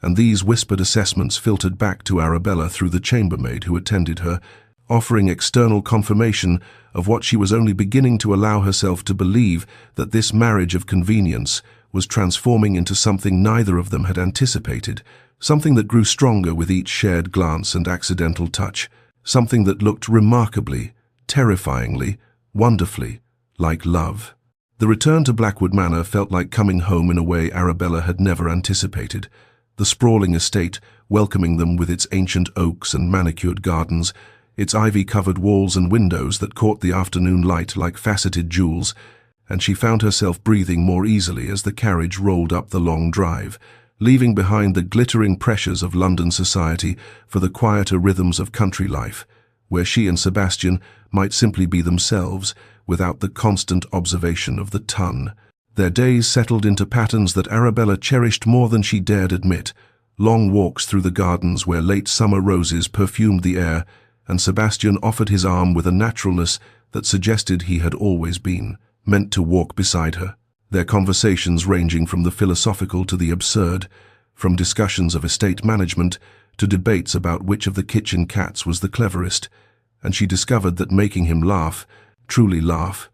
and these whispered assessments filtered back to Arabella through the chambermaid who attended her, offering external confirmation of what she was only beginning to allow herself to believe, that this marriage of convenience was transforming into something neither of them had anticipated, something that grew stronger with each shared glance and accidental touch, something that looked remarkably, terrifyingly, wonderfully like love. The return to Blackwood Manor felt like coming home in a way Arabella had never anticipated. The sprawling estate, welcoming them with its ancient oaks and manicured gardens, its ivy-covered walls and windows that caught the afternoon light like faceted jewels, and she found herself breathing more easily as the carriage rolled up the long drive, leaving behind the glittering pressures of London society for the quieter rhythms of country life, where she and Sebastian might simply be themselves without the constant observation of the ton. Their days settled into patterns that Arabella cherished more than she dared admit, long walks through the gardens where late summer roses perfumed the air, and Sebastian offered his arm with a naturalness that suggested he had always been meant to walk beside her. Their conversations ranging from the philosophical to the absurd, from discussions of estate management to debates about which of the kitchen cats was the cleverest, and she discovered that making him laugh, truly laugh,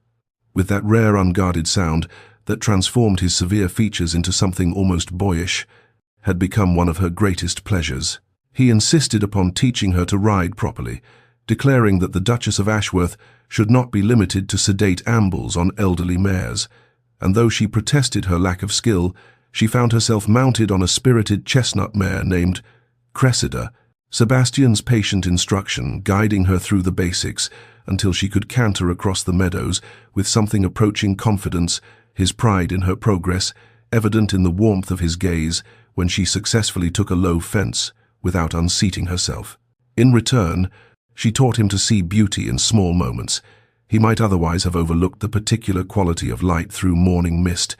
with that rare unguarded sound that transformed his severe features into something almost boyish, had become one of her greatest pleasures. He insisted upon teaching her to ride properly, declaring that the Duchess of Ashworth should not be limited to sedate ambles on elderly mares, and though she protested her lack of skill, she found herself mounted on a spirited chestnut mare named Cressida, Sebastian's patient instruction guiding her through the basics until she could canter across the meadows with something approaching confidence, his pride in her progress evident in the warmth of his gaze when she successfully took a low fence without unseating herself. In return, she taught him to see beauty in small moments. He might otherwise have overlooked the particular quality of light through morning mist,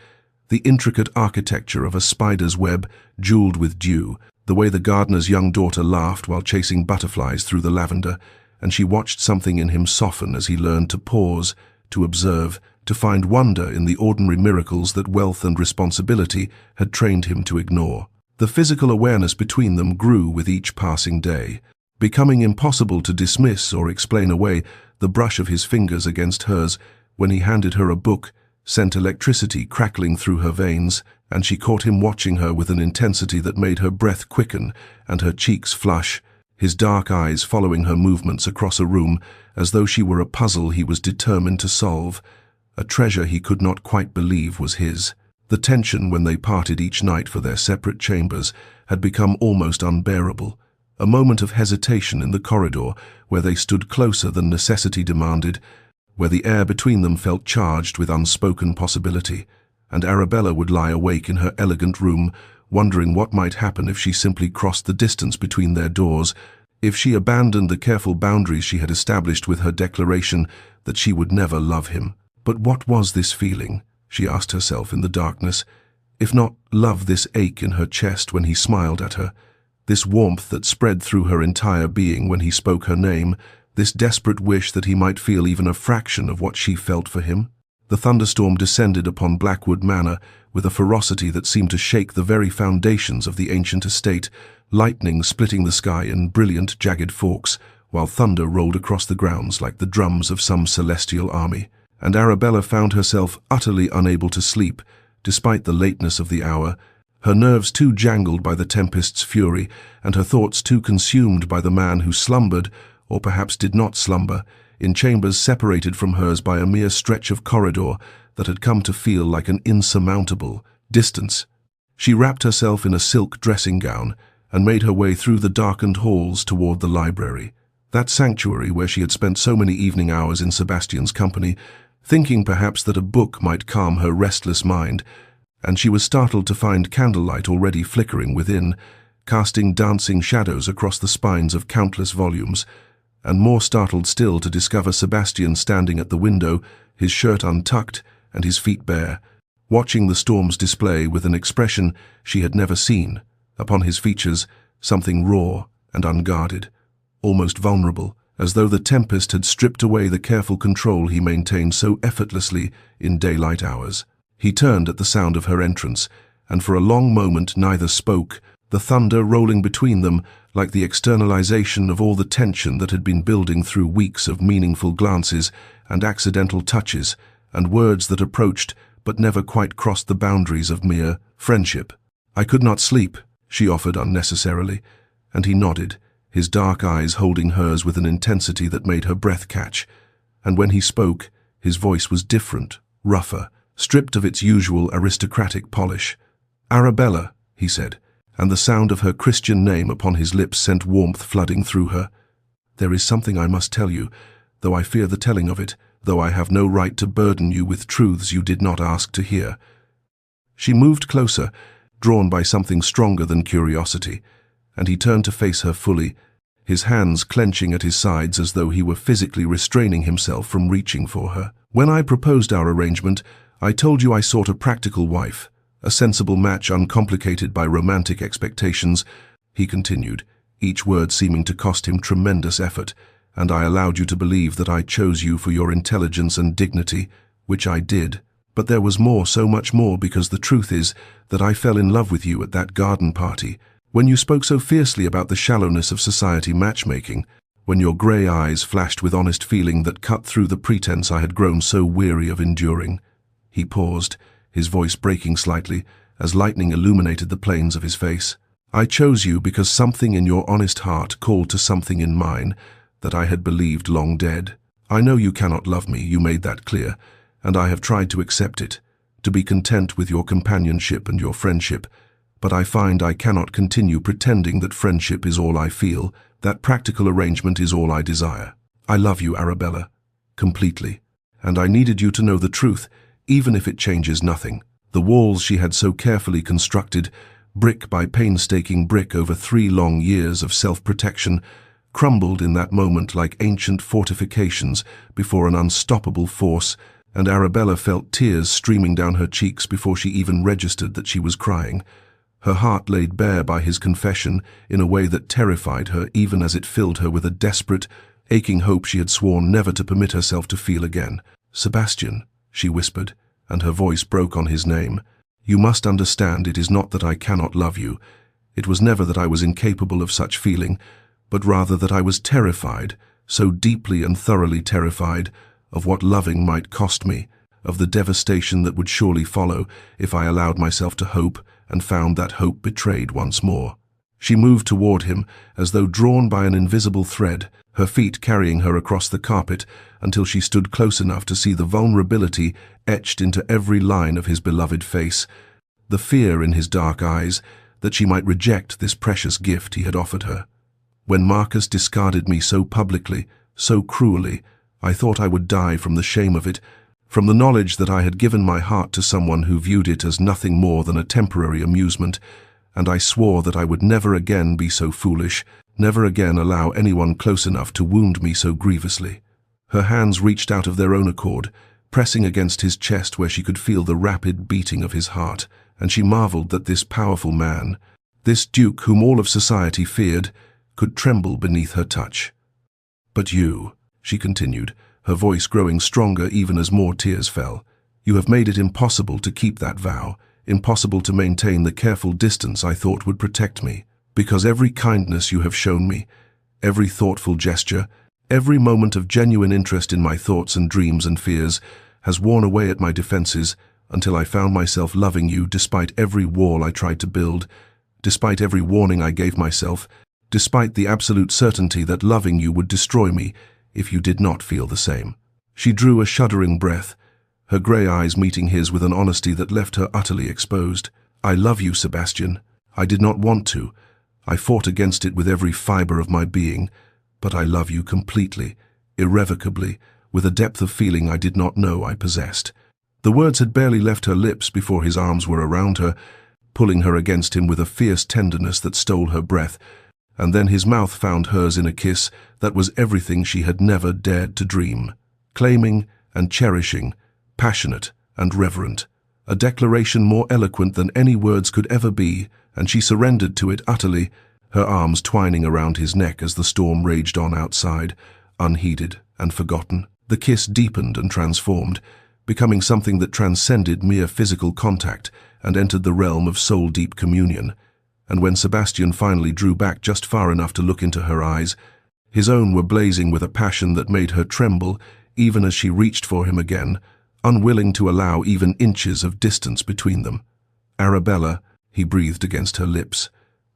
the intricate architecture of a spider's web jeweled with dew, the way the gardener's young daughter laughed while chasing butterflies through the lavender, and she watched something in him soften as he learned to pause, to observe, to find wonder in the ordinary miracles that wealth and responsibility had trained him to ignore. The physical awareness between them grew with each passing day, becoming impossible to dismiss or explain away. The brush of his fingers against hers when he handed her a book sent electricity crackling through her veins, and she caught him watching her with an intensity that made her breath quicken and her cheeks flush, his dark eyes following her movements across a room as though she were a puzzle he was determined to solve, a treasure he could not quite believe was his. The tension when they parted each night for their separate chambers had become almost unbearable. A moment of hesitation in the corridor where they stood closer than necessity demanded, where the air between them felt charged with unspoken possibility, and Arabella would lie awake in her elegant room, wondering what might happen if she simply crossed the distance between their doors, if she abandoned the careful boundaries she had established with her declaration that she would never love him. But what was this feeling, she asked herself in the darkness, if not love, this ache in her chest when he smiled at her, this warmth that spread through her entire being when he spoke her name, this desperate wish that he might feel even a fraction of what she felt for him? The thunderstorm descended upon Blackwood Manor with a ferocity that seemed to shake the very foundations of the ancient estate, lightning splitting the sky in brilliant, jagged forks, while thunder rolled across the grounds like the drums of some celestial army. And Arabella found herself utterly unable to sleep, despite the lateness of the hour, her nerves too jangled by the tempest's fury, and her thoughts too consumed by the man who slumbered, or perhaps did not slumber, in chambers separated from hers by a mere stretch of corridor that had come to feel like an insurmountable distance. She wrapped herself in a silk dressing gown and made her way through the darkened halls toward the library, that sanctuary where she had spent so many evening hours in Sebastian's company, thinking perhaps that a book might calm her restless mind, and she was startled to find candlelight already flickering within, casting dancing shadows across the spines of countless volumes, and more startled still to discover Sebastian standing at the window, his shirt untucked and his feet bare, watching the storm's display with an expression she had never seen, upon his features something raw and unguarded, almost vulnerable, as though the tempest had stripped away the careful control he maintained so effortlessly in daylight hours. He turned at the sound of her entrance, and for a long moment neither spoke, the thunder rolling between them like the externalization of all the tension that had been building through weeks of meaningful glances and accidental touches, and words that approached but never quite crossed the boundaries of mere friendship. "I could not sleep," she offered unnecessarily, and he nodded, his dark eyes holding hers with an intensity that made her breath catch. And when he spoke, his voice was different, rougher, stripped of its usual aristocratic polish. "Arabella," he said, and the sound of her Christian name upon his lips sent warmth flooding through her. "There is something I must tell you, though I fear the telling of it, though I have no right to burden you with truths you did not ask to hear." She moved closer, drawn by something stronger than curiosity, and he turned to face her fully, his hands clenching at his sides as though he were physically restraining himself from reaching for her. "When I proposed our arrangement, I told you I sought a practical wife, a sensible match uncomplicated by romantic expectations," he continued, each word seeming to cost him tremendous effort, "and I allowed you to believe that I chose you for your intelligence and dignity, which I did. But there was more, so much more, because the truth is that I fell in love with you at that garden party, when you spoke so fiercely about the shallowness of society matchmaking, when your grey eyes flashed with honest feeling that cut through the pretense I had grown so weary of enduring." He paused, his voice breaking slightly, as lightning illuminated the planes of his face. "I chose you because something in your honest heart called to something in mine that I had believed long dead. I know you cannot love me, you made that clear, and I have tried to accept it, to be content with your companionship and your friendship, but I find I cannot continue pretending that friendship is all I feel, that practical arrangement is all I desire. I love you, Arabella, completely, and I needed you to know the truth, even if it changes nothing. The walls she had so carefully constructed, brick by painstaking brick over 3 long years of self-protection, crumbled in that moment like ancient fortifications before an unstoppable force, and Arabella felt tears streaming down her cheeks before she even registered that she was crying. Her heart laid bare by his confession in a way that terrified her, even as it filled her with a desperate, aching hope she had sworn never to permit herself to feel again. "Sebastian," she whispered, and her voice broke on his name. "You must understand, it is not that I cannot love you. It was never that I was incapable of such feeling, but rather that I was terrified, so deeply and thoroughly terrified, of what loving might cost me, of the devastation that would surely follow if I allowed myself to hope and found that hope betrayed once more." She moved toward him as though drawn by an invisible thread, her feet carrying her across the carpet until she stood close enough to see the vulnerability etched into every line of his beloved face, the fear in his dark eyes that she might reject this precious gift he had offered her. "When Marcus discarded me so publicly, so cruelly, I thought I would die from the shame of it, from the knowledge that I had given my heart to someone who viewed it as nothing more than a temporary amusement, and I swore that I would never again be so foolish, never again allow anyone close enough to wound me so grievously." Her hands reached out of their own accord, pressing against his chest where she could feel the rapid beating of his heart, and she marveled that this powerful man, this duke whom all of society feared, could tremble beneath her touch. "But you," she continued, her voice growing stronger even as more tears fell, "you have made it impossible to keep that vow, impossible to maintain the careful distance I thought would protect me, because every kindness you have shown me, every thoughtful gesture, every moment of genuine interest in my thoughts and dreams and fears, has worn away at my defenses until I found myself loving you despite every wall I tried to build, despite every warning I gave myself, despite the absolute certainty that loving you would destroy me if you did not feel the same." She drew a shuddering breath, her grey eyes meeting his with an honesty that left her utterly exposed. "I love you, Sebastian. I did not want to. I fought against it with every fibre of my being, but I love you completely, irrevocably, with a depth of feeling I did not know I possessed." The words had barely left her lips before his arms were around her, pulling her against him with a fierce tenderness that stole her breath, and then his mouth found hers in a kiss that was everything she had never dared to dream. Claiming and cherishing, passionate and reverent, a declaration more eloquent than any words could ever be, and she surrendered to it utterly, her arms twining around his neck as the storm raged on outside, unheeded and forgotten. The kiss deepened and transformed, becoming something that transcended mere physical contact and entered the realm of soul-deep communion. And when Sebastian finally drew back just far enough to look into her eyes, his own were blazing with a passion that made her tremble even as she reached for him again, unwilling to allow even inches of distance between them. "Arabella," he breathed against her lips,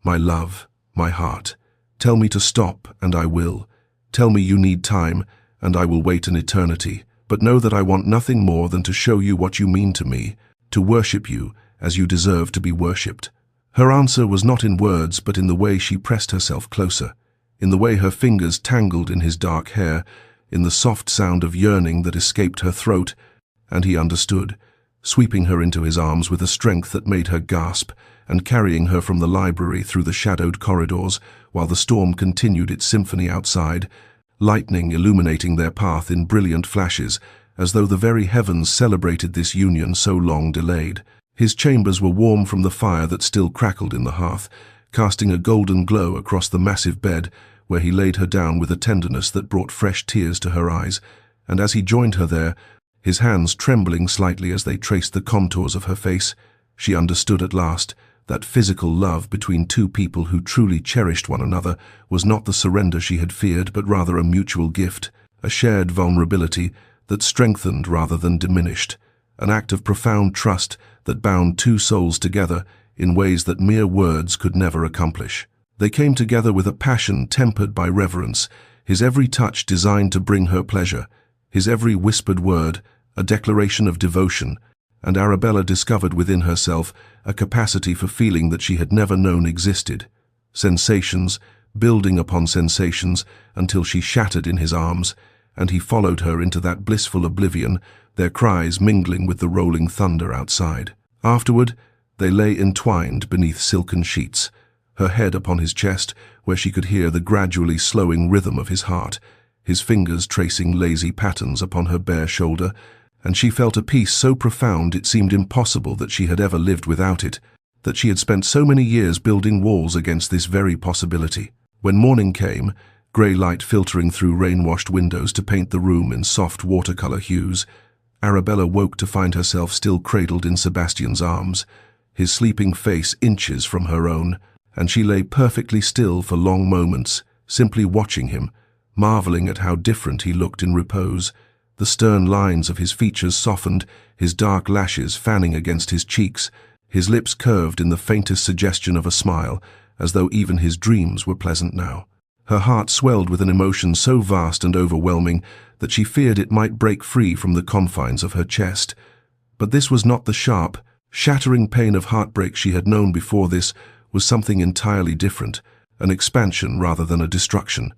"my love, my heart, tell me to stop and I will. Tell me you need time and I will wait an eternity. But know that I want nothing more than to show you what you mean to me, to worship you as you deserve to be worshipped." Her answer was not in words, but in the way she pressed herself closer, in the way her fingers tangled in his dark hair, in the soft sound of yearning that escaped her throat, and he understood, sweeping her into his arms with a strength that made her gasp, and carrying her from the library through the shadowed corridors while the storm continued its symphony outside, lightning illuminating their path in brilliant flashes, as though the very heavens celebrated this union so long delayed. His chambers were warm from the fire that still crackled in the hearth, casting a golden glow across the massive bed, where he laid her down with a tenderness that brought fresh tears to her eyes, and as he joined her there, his hands trembling slightly as they traced the contours of her face, she understood at last that physical love between two people who truly cherished one another was not the surrender she had feared, but rather a mutual gift, a shared vulnerability that strengthened rather than diminished, an act of profound trust that bound two souls together in ways that mere words could never accomplish. They came together with a passion tempered by reverence, his every touch designed to bring her pleasure, his every whispered word a declaration of devotion, and Arabella discovered within herself a capacity for feeling that she had never known existed. Sensations, building upon sensations, until she shattered in his arms, and he followed her into that blissful oblivion, their cries mingling with the rolling thunder outside. Afterward, they lay entwined beneath silken sheets, her head upon his chest, where she could hear the gradually slowing rhythm of his heart, his fingers tracing lazy patterns upon her bare shoulder, and she felt a peace so profound it seemed impossible that she had ever lived without it, that she had spent so many years building walls against this very possibility. When morning came, grey light filtering through rain-washed windows to paint the room in soft watercolor hues, Arabella woke to find herself still cradled in Sebastian's arms, his sleeping face inches from her own, and she lay perfectly still for long moments, simply watching him, marveling at how different he looked in repose. The stern lines of his features softened, his dark lashes fanning against his cheeks, his lips curved in the faintest suggestion of a smile, as though even his dreams were pleasant now. Her heart swelled with an emotion so vast and overwhelming that she feared it might break free from the confines of her chest. But this was not the sharp, shattering pain of heartbreak she had known before. This was something entirely different, an expansion rather than a destruction.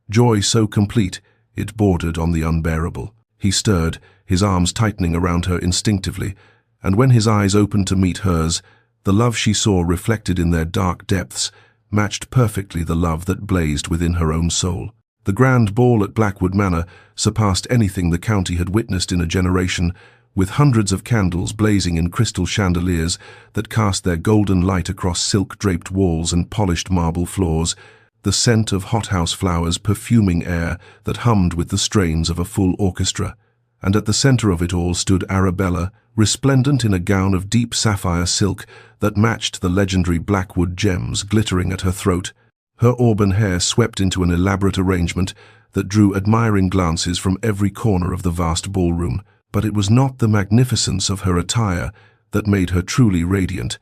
Joy so complete, it bordered on the unbearable. He stirred, his arms tightening around her instinctively, and when his eyes opened to meet hers, the love she saw reflected in their dark depths matched perfectly the love that blazed within her own soul. The grand ball at Blackwood Manor surpassed anything the county had witnessed in a generation, with hundreds of candles blazing in crystal chandeliers that cast their golden light across silk-draped walls and polished marble floors, the scent of hothouse flowers perfuming air that hummed with the strains of a full orchestra. And at the center of it all stood Arabella, resplendent in a gown of deep sapphire silk that matched the legendary Blackwood gems glittering at her throat. Her auburn hair swept into an elaborate arrangement that drew admiring glances from every corner of the vast ballroom. But it was not the magnificence of her attire that made her truly radiant.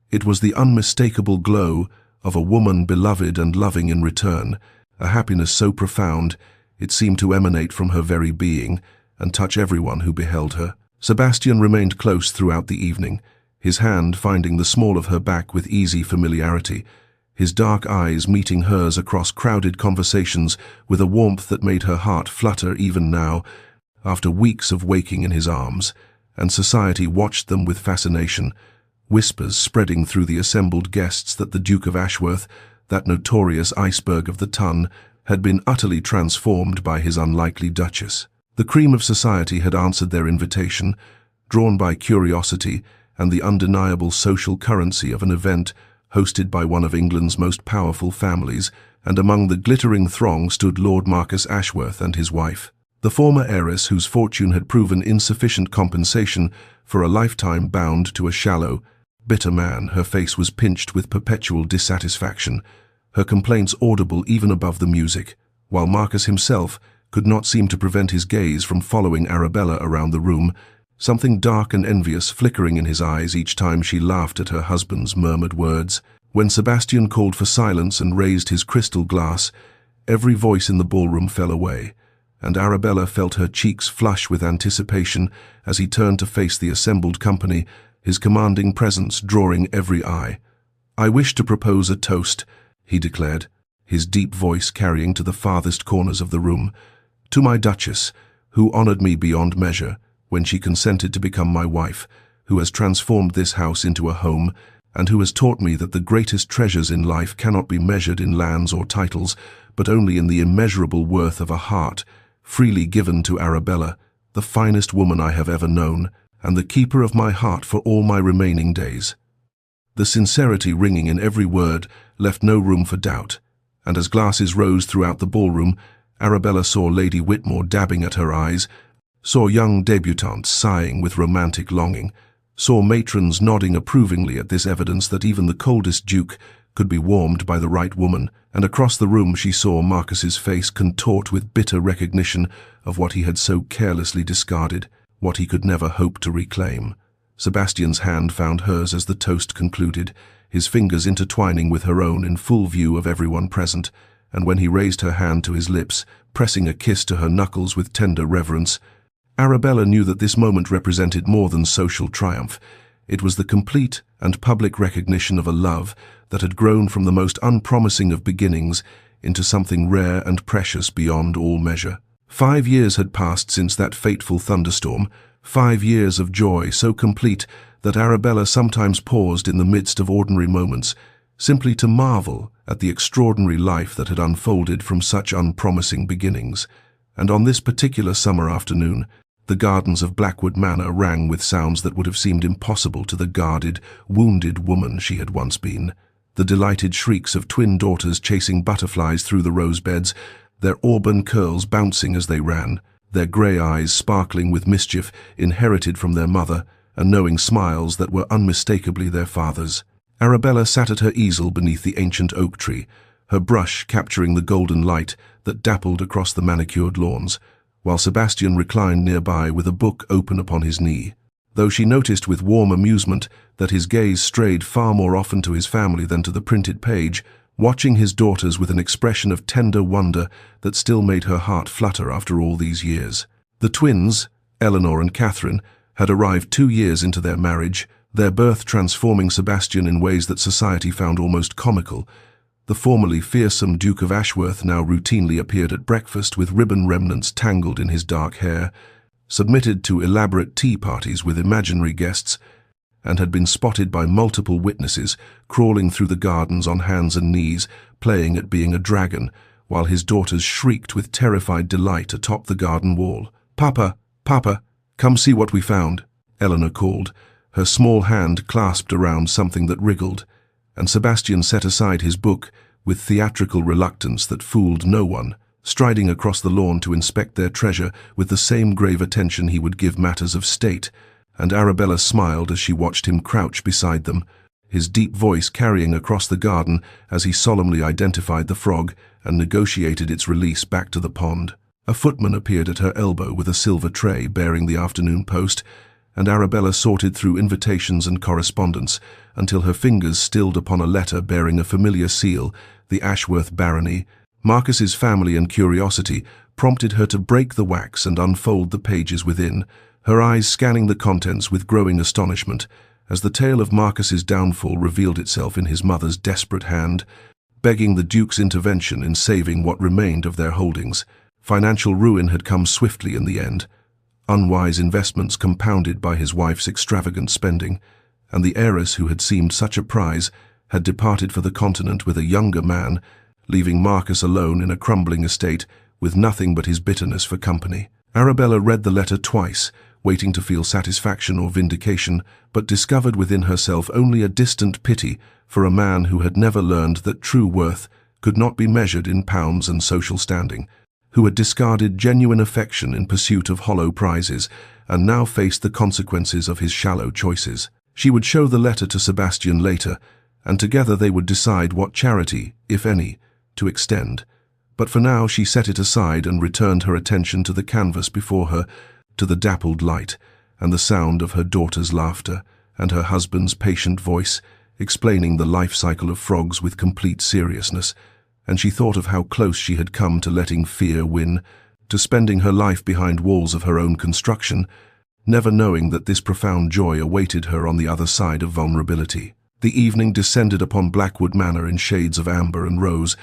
It was the unmistakable glow of a woman beloved and loving in return, a happiness so profound it seemed to emanate from her very being and touch everyone who beheld her. Sebastian remained close throughout the evening, his hand finding the small of her back with easy familiarity, his dark eyes meeting hers across crowded conversations with a warmth that made her heart flutter even now, after weeks of waking in his arms, and society watched them with fascination, whispers spreading through the assembled guests that the Duke of Ashworth, that notorious iceberg of the ton, had been utterly transformed by his unlikely Duchess. The cream of society had answered their invitation, drawn by curiosity and the undeniable social currency of an event hosted by one of England's most powerful families, and among the glittering throng stood Lord Marcus Ashworth and his wife. The former heiress, whose fortune had proven insufficient compensation for a lifetime bound to a shallow, bitter man, her face was pinched with perpetual dissatisfaction, her complaints audible even above the music, while Marcus himself could not seem to prevent his gaze from following Arabella around the room, something dark and envious flickering in his eyes each time she laughed at her husband's murmured words. When Sebastian called for silence and raised his crystal glass, every voice in the ballroom fell away, and Arabella felt her cheeks flush with anticipation as he turned to face the assembled company, his commanding presence drawing every eye. "I wish to propose a toast," he declared, his deep voice carrying to the farthest corners of the room, "to my Duchess, who honored me beyond measure when she consented to become my wife, who has transformed this house into a home, and who has taught me that the greatest treasures in life cannot be measured in lands or titles, but only in the immeasurable worth of a heart, freely given to Arabella, the finest woman I have ever known, and the keeper of my heart for all my remaining days." The sincerity ringing in every word left no room for doubt, and as glasses rose throughout the ballroom, Arabella saw Lady Whitmore dabbing at her eyes, saw young debutantes sighing with romantic longing, saw matrons nodding approvingly at this evidence that even the coldest duke could be warmed by the right woman, and across the room she saw Marcus's face contort with bitter recognition of what he had so carelessly discarded, what he could never hope to reclaim. Sebastian's hand found hers as the toast concluded, his fingers intertwining with her own in full view of everyone present, and when he raised her hand to his lips, pressing a kiss to her knuckles with tender reverence, Arabella knew that this moment represented more than social triumph. It was the complete and public recognition of a love that had grown from the most unpromising of beginnings into something rare and precious beyond all measure. 5 years had passed since that fateful thunderstorm, 5 years of joy so complete that Arabella sometimes paused in the midst of ordinary moments, simply to marvel at the extraordinary life that had unfolded from such unpromising beginnings. And on this particular summer afternoon, the gardens of Blackwood Manor rang with sounds that would have seemed impossible to the guarded, wounded woman she had once been. The delighted shrieks of twin daughters chasing butterflies through the rose beds, their auburn curls bouncing as they ran, their grey eyes sparkling with mischief inherited from their mother, and knowing smiles that were unmistakably their father's. Arabella sat at her easel beneath the ancient oak tree, her brush capturing the golden light that dappled across the manicured lawns, while Sebastian reclined nearby with a book open upon his knee. Though she noticed with warm amusement that his gaze strayed far more often to his family than to the printed page, watching his daughters with an expression of tender wonder that still made her heart flutter after all these years. The twins, Eleanor and Catherine, had arrived 2 years into their marriage, their birth transforming Sebastian in ways that society found almost comical. The formerly fearsome Duke of Ashworth now routinely appeared at breakfast with ribbon remnants tangled in his dark hair, submitted to elaborate tea parties with imaginary guests, and had been spotted by multiple witnesses crawling through the gardens on hands and knees, playing at being a dragon, while his daughters shrieked with terrified delight atop the garden wall. "Papa, Papa, come see what we found," Eleanor called, her small hand clasped around something that wriggled, and Sebastian set aside his book with theatrical reluctance that fooled no one, striding across the lawn to inspect their treasure with the same grave attention he would give matters of state, and Arabella smiled as she watched him crouch beside them, his deep voice carrying across the garden as he solemnly identified the frog and negotiated its release back to the pond. A footman appeared at her elbow with a silver tray bearing the afternoon post, and Arabella sorted through invitations and correspondence until her fingers stilled upon a letter bearing a familiar seal, the Ashworth barony. Marcus's family and curiosity prompted her to break the wax and unfold the pages within, her eyes scanning the contents with growing astonishment as the tale of Marcus's downfall revealed itself in his mother's desperate hand, begging the Duke's intervention in saving what remained of their holdings. Financial ruin had come swiftly in the end, unwise investments compounded by his wife's extravagant spending, and the heiress who had seemed such a prize had departed for the continent with a younger man, leaving Marcus alone in a crumbling estate with nothing but his bitterness for company. Arabella read the letter twice, waiting to feel satisfaction or vindication, but discovered within herself only a distant pity for a man who had never learned that true worth could not be measured in pounds and social standing, who had discarded genuine affection in pursuit of hollow prizes, and now faced the consequences of his shallow choices. She would show the letter to Sebastian later, and together they would decide what charity, if any, to extend. But for now she set it aside and returned her attention to the canvas before her, to the dappled light, and the sound of her daughter's laughter, and her husband's patient voice, explaining the life cycle of frogs with complete seriousness, and she thought of how close she had come to letting fear win, to spending her life behind walls of her own construction, never knowing that this profound joy awaited her on the other side of vulnerability. The evening descended upon Blackwood Manor in shades of amber and rose,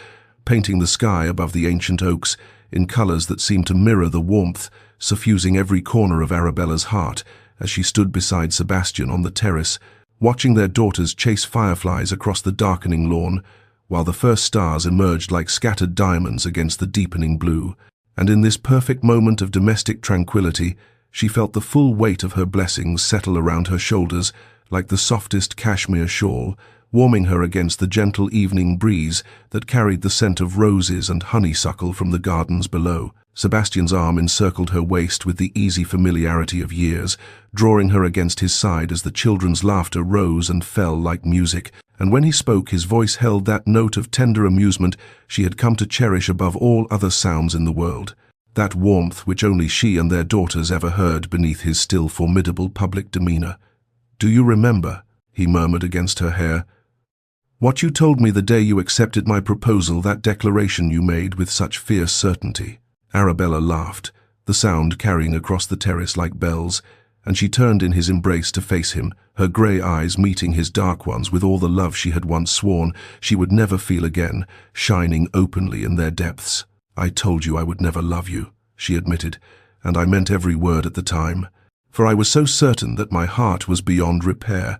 painting the sky above the ancient oaks in colours that seemed to mirror the warmth, suffusing every corner of Arabella's heart as she stood beside Sebastian on the terrace, watching their daughters chase fireflies across the darkening lawn, while the first stars emerged like scattered diamonds against the deepening blue. And in this perfect moment of domestic tranquility, she felt the full weight of her blessings settle around her shoulders like the softest cashmere shawl, warming her against the gentle evening breeze that carried the scent of roses and honeysuckle from the gardens below. Sebastian's arm encircled her waist with the easy familiarity of years, drawing her against his side as the children's laughter rose and fell like music, and when he spoke his voice held that note of tender amusement she had come to cherish above all other sounds in the world, that warmth which only she and their daughters ever heard beneath his still formidable public demeanour. "Do you remember," he murmured against her hair, "what you told me the day you accepted my proposal, that declaration you made with such fierce certainty?" Arabella laughed, the sound carrying across the terrace like bells, and she turned in his embrace to face him, her grey eyes meeting his dark ones with all the love she had once sworn she would never feel again, shining openly in their depths. "I told you I would never love you," she admitted, "and I meant every word at the time. For I was so certain that my heart was beyond repair,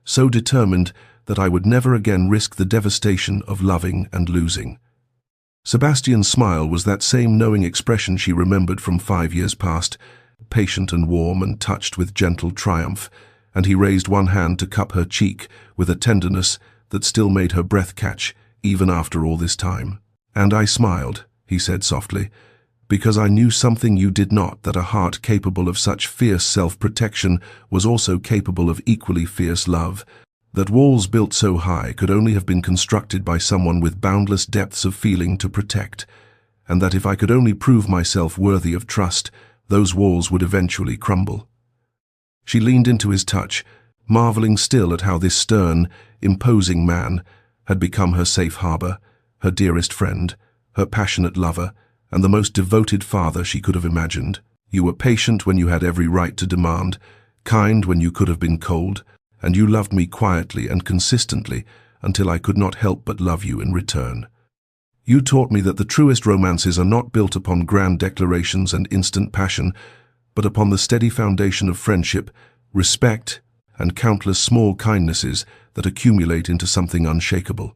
so determined that I would never again risk the devastation of loving and losing." Sebastian's smile was that same knowing expression she remembered from 5 years past, patient and warm and touched with gentle triumph, and he raised one hand to cup her cheek with a tenderness that still made her breath catch, even after all this time. "And I smiled," he said softly, "because I knew something you did not, that a heart capable of such fierce self-protection was also capable of equally fierce love, that walls built so high could only have been constructed by someone with boundless depths of feeling to protect, and that if I could only prove myself worthy of trust, those walls would eventually crumble." She leaned into his touch, marveling still at how this stern, imposing man had become her safe harbor, her dearest friend, her passionate lover, and the most devoted father she could have imagined. "You were patient when you had every right to demand, kind when you could have been cold, and you loved me quietly and consistently until I could not help but love you in return. You taught me that the truest romances are not built upon grand declarations and instant passion, but upon the steady foundation of friendship, respect, and countless small kindnesses that accumulate into something unshakable."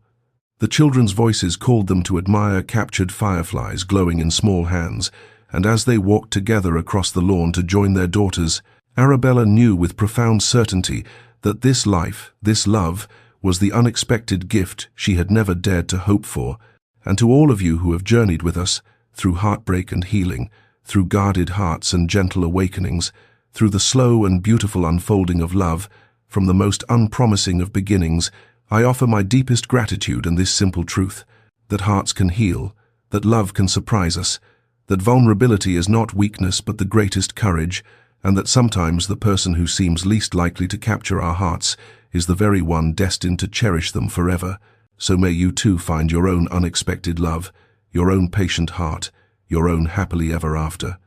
The children's voices called them to admire captured fireflies glowing in small hands, and as they walked together across the lawn to join their daughters, Arabella knew with profound certainty that this life, this love, was the unexpected gift she had never dared to hope for. And to all of you who have journeyed with us, through heartbreak and healing, through guarded hearts and gentle awakenings, through the slow and beautiful unfolding of love, from the most unpromising of beginnings, I offer my deepest gratitude and this simple truth, that hearts can heal, that love can surprise us, that vulnerability is not weakness but the greatest courage, and that sometimes the person who seems least likely to capture our hearts is the very one destined to cherish them forever. So may you too find your own unexpected love, your own patient heart, your own happily ever after.